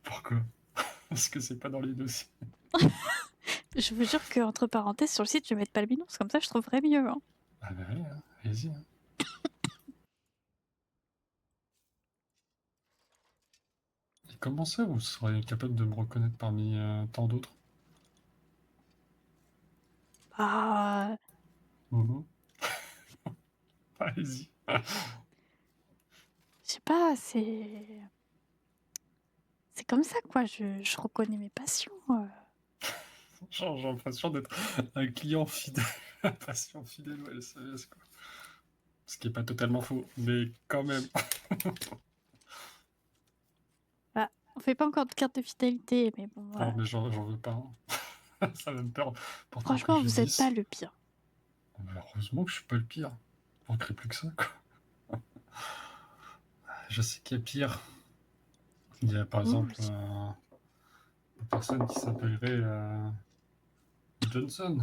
Pourquoi? Parce que c'est pas dans les dossiers. Je vous jure qu'entre parenthèses, sur le site, je vais mettre pas le Minos, comme ça je trouverais mieux. Hein. Ah bah oui, hein, allez-y. Hein. Et comment ça, vous seriez capable de me reconnaître parmi tant d'autres? Bah, Mhm. Allez-y. je sais pas, c'est comme ça, quoi. Je reconnais mes passions. J'ai l'impression d'être un client fidèle, un patient fidèle au LCS, quoi. Ce qui est pas totalement faux, mais quand même. Bah, on fait pas encore de carte de fidélité, mais bon. Non, mais j'en veux pas. Hein. Ça va me perdre. Pourtant Franchement, vous êtes pas préjudice. le pire. Mais heureusement que je suis pas le pire. Il manquerait plus que ça, quoi. Je sais qu'il y a pire. Il y a par exemple Oui. une personne qui s'appellerait Johnson.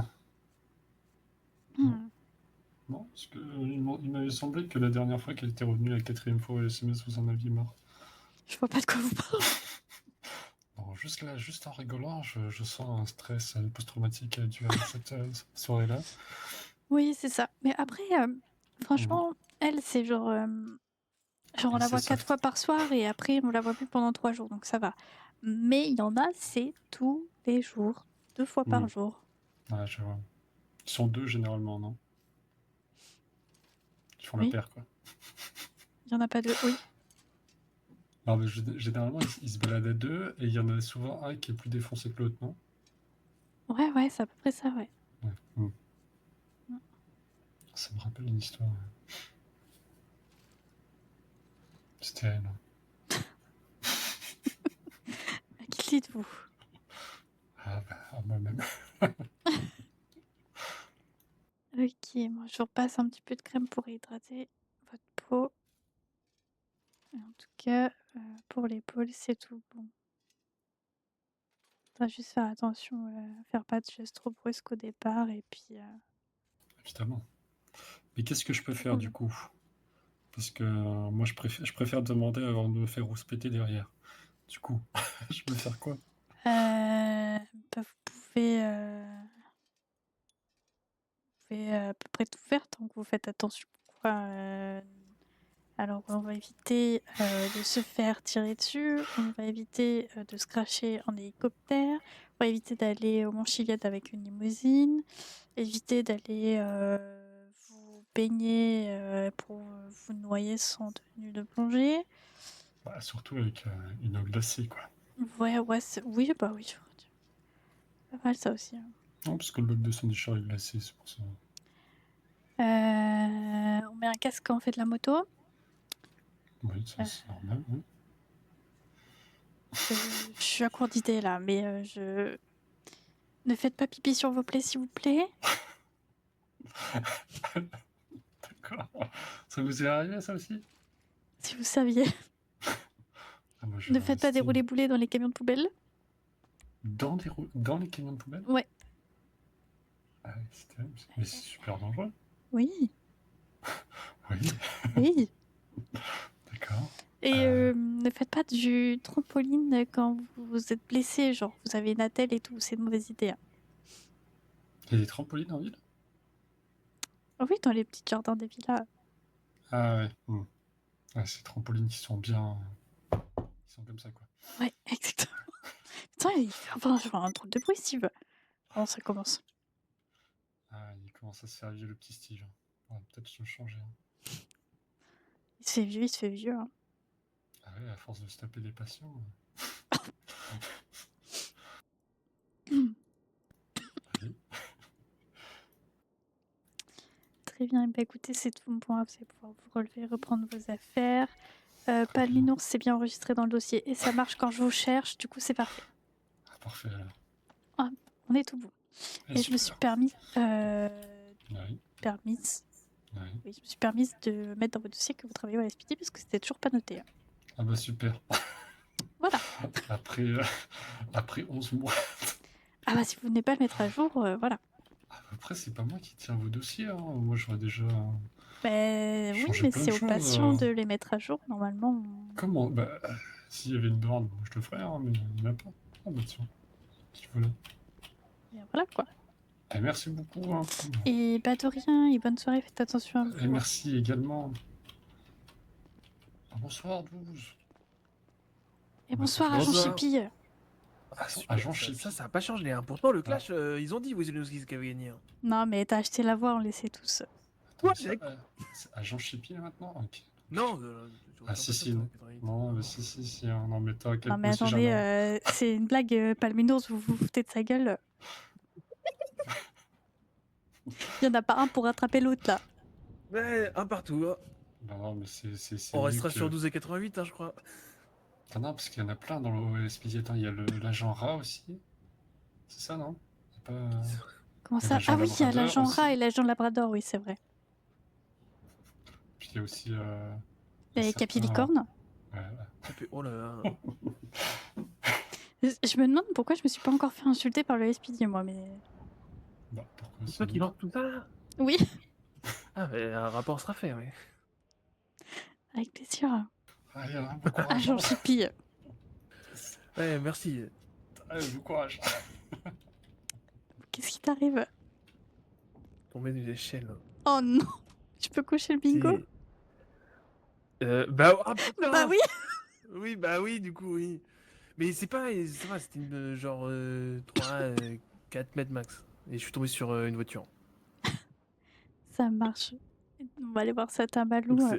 Hmm. Non, parce que il m'avait semblé que la dernière fois qu'elle était revenue la 4e fois au SMS, vous en aviez marre. Je vois pas de quoi vous parlez. Bon, juste là, juste en rigolant, je sens un stress post-traumatique dû à cette soirée-là. Oui, c'est ça. Mais après, franchement, elle, c'est genre on Et la c'est voit 4 soft. fois par soir et après, on la voit plus pendant 3 jours, donc ça va. Mais il y en a, c'est tous les jours, 2 fois par jour. Ouais, je vois. Ils sont deux généralement, non? Ils font la Oui, paire, quoi. il y en a pas deux. Oui, Non, mais généralement, ils se baladent à deux et il y en a souvent un qui est plus défoncé que l'autre, non? ouais, c'est à peu près ça, ouais. Ouais. Mm. Ça me rappelle une histoire. C'était elle. À qui dites-vous? Ah, bah, à moi-même. Ok, moi je vous repasse un petit peu de crème pour hydrater votre peau. Et en tout cas, pour l'épaule, c'est tout bon. Faudra juste faire attention, faire pas de gestes trop brusques au départ et puis Évidemment. Mais qu'est-ce que je peux c'est faire du cool. coup? Parce que moi, je préfère demander avant de me faire rouspéter derrière. Du coup, je peux faire quoi? Bah, vous pouvez à peu près tout faire tant que vous faites attention. Quoi. Alors, on va éviter de se faire tirer dessus, on va éviter de se cracher en hélicoptère, on va éviter d'aller au Mont Chiliad avec une limousine, éviter d'aller vous baigner pour vous noyer sans tenue de plongée. Bah, surtout avec une eau glacée, quoi. Ouais, oui, bah oui, je crois. Pas mal ça aussi. Hein. Non, parce que le bac de sandwich est glacé, c'est pour ça. On met un casque quand on fait de la moto. Oui, ça, c'est normal. Oui. Je suis à court d'idées là, mais je... Ne faites pas pipi sur vos plaies, s'il vous plaît. D'accord. Ça vous est arrivé, ça aussi? Si vous saviez. Ah, moi, je Ne faites pas des estime. roulés-boulés dans les camions de poubelle. Dans les camions de poubelle? Ouais. Ah oui, c'est terrible. Mais c'est super dangereux. Oui, Oui, oui. d'accord. Et ne faites pas du trampoline quand vous êtes blessé, genre vous avez une attelle et tout, c'est une mauvaise idée, hein. Il y a des trampolines en ville? Ah oui, dans les petits jardins des villas. Ah ouais. Ouais, ces trampolines qui sont bien. Qui sont comme ça, quoi. Ouais, exactement. Putain, il fait enfin, un drôle de bruit, Steve. Bon, ça commence. Ah, il commence à se faire vieux, le petit Steve. On va peut-être se changer. Il se fait vieux, hein. Ah ouais, à force de se taper des patients. Oui. Très bien, bah écoutez, c'est tout pour moi. Vous allez pouvoir vous relever, reprendre vos affaires. Très Pas de bien. Minours, c'est bien enregistré dans le dossier et ça marche quand je vous cherche, du coup c'est parfait. Ah, parfait alors. Ah, on est tout bon. Eh, Et je me suis super. permise, Oui, permise, oui. oui, je me suis permise de mettre dans votre dossier que vous travaillez au SPD parce que c'était toujours pas noté, hein. Ah bah super. Voilà. Après 11 mois. Ah bah si vous venez pas le mettre à jour, voilà. Après, c'est pas moi qui tiens vos dossiers. Hein. Moi, j'aurais déjà Ben oui, changé mais plein de c'est aux choses. patients de les mettre à jour, normalement. Comment? Bah, s'il y avait une borne, moi, je le ferais, hein, mais il n'y en a pas. Ah bah tiens, si voilà. Et voilà quoi. Eh, merci beaucoup. Hein. Et bah de rien, et bonne soirée, faites attention à Et vous, hein. merci également. Ah, bonsoir, 12. Et Bah, ça bonsoir fait à Jean Bonsoir. Chipie. Ah, à super, Jean ça Chippy. a pas changé, hein. Pourtant, le clash, ils ont dit Wozniowski qui avait gagné, hein. Non mais t'as acheté la voix, on le sait tous. Attends, Ouais, c'est à Jean Chippy là maintenant? Ok. Non, Ah, retiens si, pas si, ça, non. 88. Non, mais si, hein. Non, mais t'inquiète, Non moi mais aussi j'en ai un. attendez, c'est une blague, Palminours, vous vous foutez de sa gueule. Il y en a pas un pour rattraper l'autre là. Ouais, un partout, hein. Non, mais c'est On mieux restera que. sur 12 et 88, hein, je crois. Ah non, parce qu'il y en a plein dans le SPZ. Attends, il y a l'agent Rat aussi. C'est ça, non? Il y a pas. Comment Il y a ça? l'agent Ah oui, il y a Labrador l'agent aussi. rat et l'agent labrador, oui c'est vrai. Puis il y a aussi. Il y a Et certains- Capilicorne. Ouais, Oh là là. Je me demande pourquoi je me suis pas encore fait insulter par le SPD moi, mais... bah, pourquoi C'est toi qui lance tout ça, là? Oui, Ah, mais un rapport sera fait, oui. avec plaisir. Allez, hein, bon courage. Agent Chippy. Ouais, merci. Allez, bon courage. Qu'est-ce qui t'arrive? Tomber d'une échelle. Oh non. Je peux coucher le bingo? Si. Bah, ah putain! Bah oui. Oui, bah oui, du coup, oui. Mais c'est pas, ça va, c'était une, genre 3, 4 mètres max. Et je suis tombé sur une voiture. Ça marche. On va aller voir ça à Donc Malou.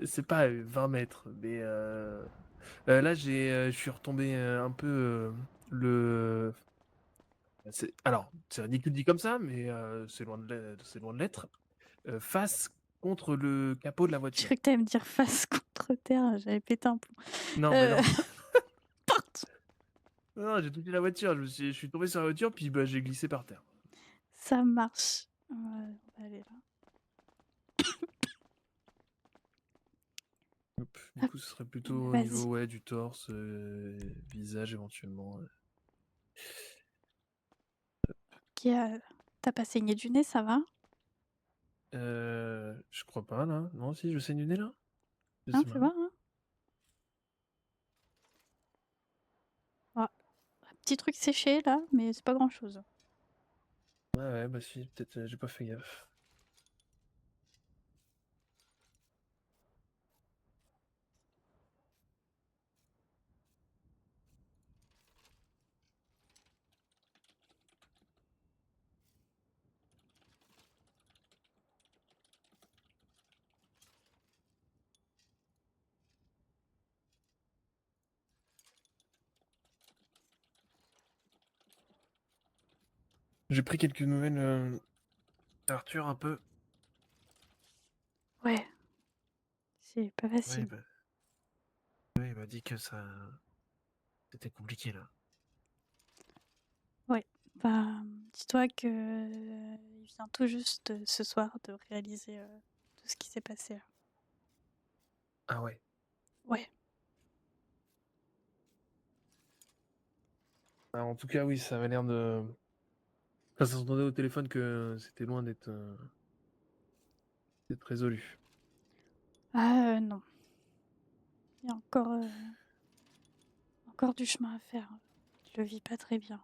c'est pas 20 mètres, mais là je suis retombé un peu le. Alors, c'est ridicule dit comme ça, mais c'est loin de l'être. Face contre le capot de la Je voiture. croyais que t'allais me dire face contre terre, j'avais pété un plomb. Non, mais non. Pardon. Non, j'ai touché la voiture, je suis tombé sur la voiture, puis bah, j'ai glissé par terre. Ça marche. On va aller là. Hop, du Hop, coup, ce serait plutôt au vas-y. niveau du torse, visage éventuellement. Ok, t'as pas saigné du nez, ça va? Je crois pas là. Non, si, je saigne du nez là. Je Hein, sais fais pas. voir, hein. Ah, un petit truc séché là, mais c'est pas grand chose. Ouais, bah si, peut-être j'ai pas fait gaffe. J'ai pris quelques nouvelles d'Arthur un peu. Ouais. C'est pas Ouais, facile. bah, Ouais, il m'a dit que ça c'était compliqué là. Ouais. Bah, dis-toi que il vient tout juste ce soir de réaliser tout ce qui s'est passé là. Ah ouais. Ouais. Bah, en tout cas, oui, ça avait l'air de. Enfin, ça s'entendait au téléphone que c'était loin d'être résolu. Ah non. Il y a encore du chemin à faire. Je le vis pas très bien.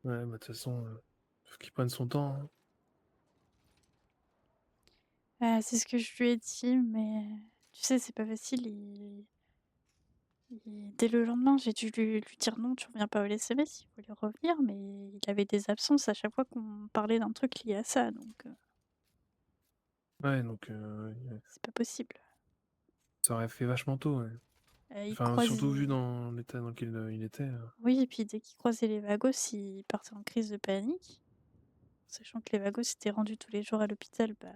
Ouais, bah, de toute façon, faut qu'il prenne son temps, hein. C'est ce que je lui ai dit, mais tu sais, c'est pas facile. Dès le lendemain, j'ai dû lui dire non, tu reviens pas au SMS, il voulait revenir, mais il avait des absences à chaque fois qu'on parlait d'un truc lié à ça, donc Ouais, donc c'est pas possible. ça aurait fait vachement tôt, ouais. Il Enfin, surtout vu croisait... dans l'état dans lequel il était. Oui, et puis dès qu'il croisait les vagos, il partait en crise de panique, sachant que les vagos s'étaient rendus tous les jours à l'hôpital, bah,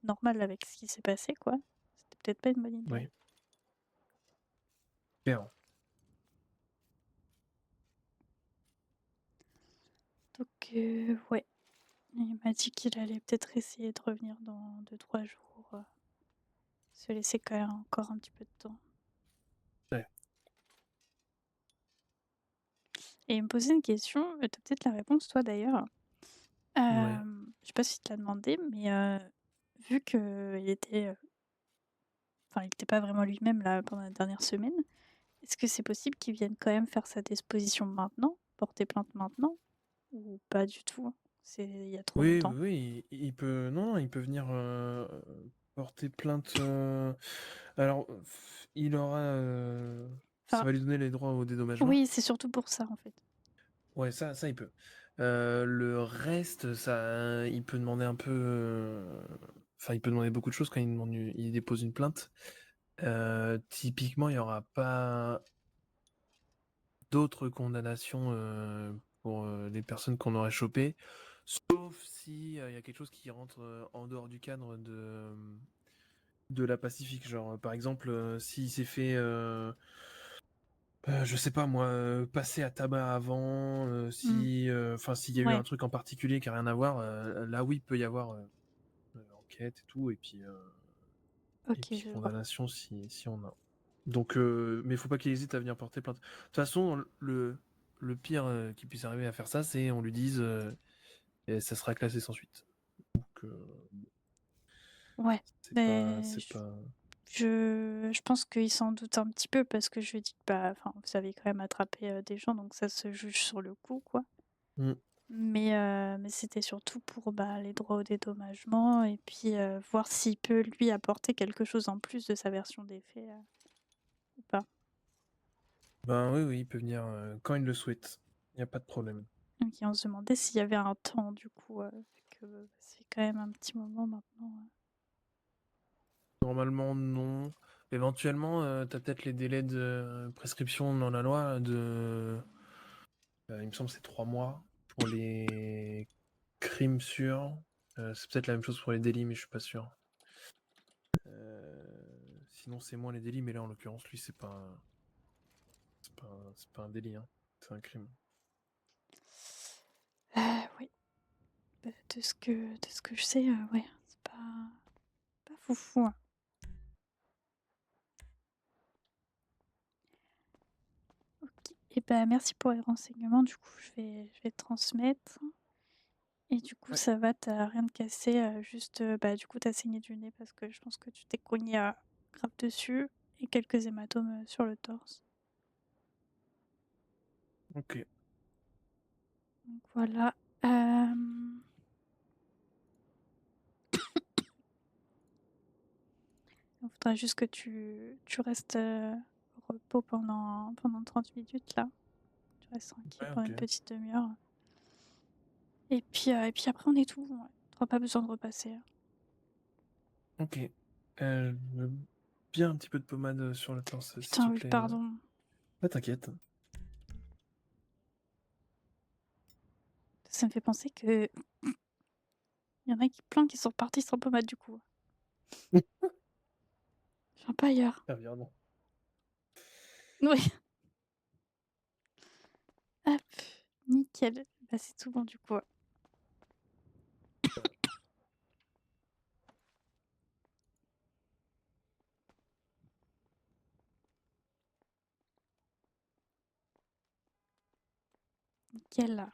normal avec ce qui s'est passé, quoi. C'était peut-être pas une bonne idée. Oui. Clair. Donc, ouais. Il m'a dit qu'il allait peut-être essayer de revenir dans 2-3 jours. Se laisser quand même encore un petit peu de temps. Ouais. Et il me posait une question, tu as peut-être la réponse toi d'ailleurs. Ouais. Je sais pas si tu te l'as demandé, mais vu qu'il était, enfin il était pas vraiment lui-même là pendant la dernière semaine, est-ce que c'est possible qu'il vienne quand même faire sa disposition maintenant, porter plainte maintenant, ou pas du tout? C'est il y a trop Oui, longtemps. oui, il peut. Non, il peut venir porter plainte. Alors, il aura. Ça Enfin, va lui donner les droits au dédommagement. oui, c'est surtout pour ça en fait. Ouais, ça, il peut. Le reste, ça, il peut demander un peu. Enfin, il peut demander beaucoup de choses quand il dépose une plainte. Typiquement, il n'y aura pas d'autres condamnations pour les personnes qu'on aurait chopées, sauf si il y a quelque chose qui rentre en dehors du cadre de la Pacifique. Genre, par exemple, s'il s'est fait, je sais pas moi, passer à tabac avant, enfin, s'il y a eu un Ouais, truc en particulier qui a rien à voir, là oui, il peut y avoir enquête et tout, et ok, puis je vois. condamnation si on a. Donc, mais il faut pas qu'il hésite à venir porter plainte. De toute façon, le pire qui puisse arriver à faire ça, c'est on lui dise et ça sera classé sans suite. Donc, Ouais, mais c'est pas. je pense qu'il s'en doute un petit peu parce que je lui ai dit que bah, enfin, vous avez quand même attrapé des gens, donc ça se juge sur le coup, quoi. Mm. Mais c'était surtout pour bah, les droits au dédommagement et puis voir s'il peut lui apporter quelque chose en plus de sa version des faits ou pas. Ben oui, oui, il peut venir quand il le souhaite. Il n'y a pas de problème. Donc on se demandait s'il y avait un temps du coup, vu que c'est quand même un petit moment maintenant. Normalement, non. Éventuellement, tu as peut-être les délais de prescription dans la loi il me semble que c'est 3 mois pour les crimes sûrs. C'est peut-être la même chose pour les délits, mais je suis pas sûr. Sinon, c'est moins les délits, mais là, en l'occurrence, lui, c'est pas un délit, hein. C'est un crime. Oui, bah, de ce que je sais, ouais, c'est pas foufou, hein. Ok. Et bah merci pour les renseignements. Du coup, je vais transmettre. Et du coup, Ouais. ça va, t'as rien de cassé, juste, bah, du coup, t'as saigné du nez parce que je pense que tu t'es cogné grave dessus et quelques hématomes sur le torse. Ok. Donc voilà. Il faudra juste que tu restes au repos pendant 30 minutes là. Tu restes tranquille Ouais, pendant ok. une petite demi-heure. Et puis après, on est tout. Ouais. T'auras pas besoin de repasser. Ok. Je veux bien un petit peu de pommade sur le torse, s'il te Putain, oui, plaît. pardon. Pas t'inquiète. Ça me fait penser que il y en a plein qui sont partis sans pommade du coup. Enfin, pas ailleurs. Ah, bien, non. Oui. Hop, nickel. Bah, c'est tout bon du coup. Nickel là.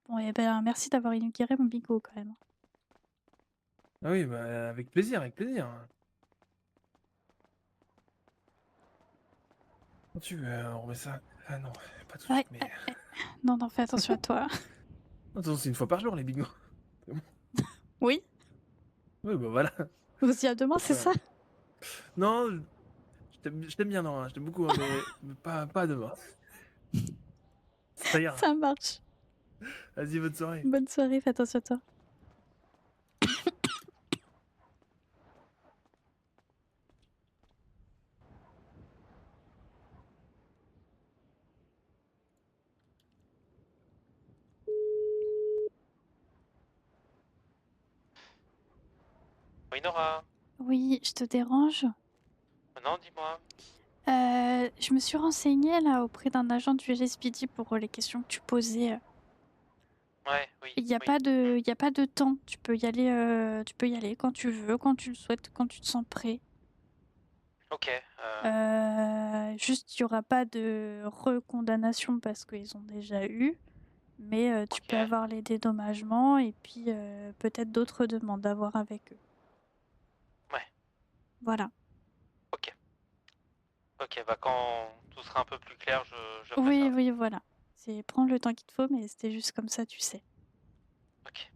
Bon, et ben merci d'avoir inauguré mon bingo quand même. Ah oui, bah, avec plaisir, avec plaisir. Quand tu veux, on remet ça. Ah non, pas tout de Ouais, suite, mais. non, non, fais attention à toi. Attends, c'est une fois par jour les bingos. Oui, Oui, bah voilà. on se dit à demain, c'est ça? Non, je t'aime bien, non, je t'aime beaucoup, hein, mais pas demain. Ça ira. Ça marche. Vas-y, bonne soirée. Bonne soirée, fais attention à toi. Oui, Nora. Oui, je te dérange? Non, dis-moi. Je me suis renseignée là auprès d'un agent du LSPD pour les questions que tu posais. Ouais, oui, Il n'y a oui. pas de, il y a pas de temps. Tu peux y aller quand tu veux, quand tu le souhaites, quand tu te sens prêt. Ok. Juste, il n'y aura pas de recondamnation parce qu'ils ont déjà eu. Mais tu Ok. peux avoir les dédommagements et puis peut-être d'autres demandes à voir avec eux. Ouais. Voilà. Ok. Ok, bah quand tout sera un peu plus clair, je ferai Oui, ça. oui, voilà. C'est prendre le temps qu'il te faut, mais c'était juste comme ça, tu sais. Ok.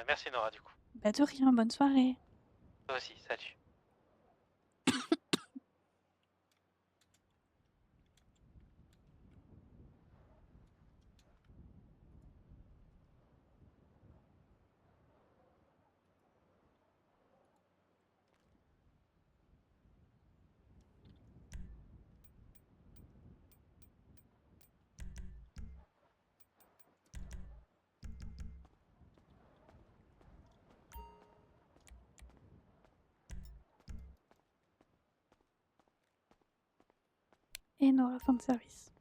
Merci Nora, du coup. Bah de rien, bonne soirée. Toi aussi, salut. Et Nora, fin de service.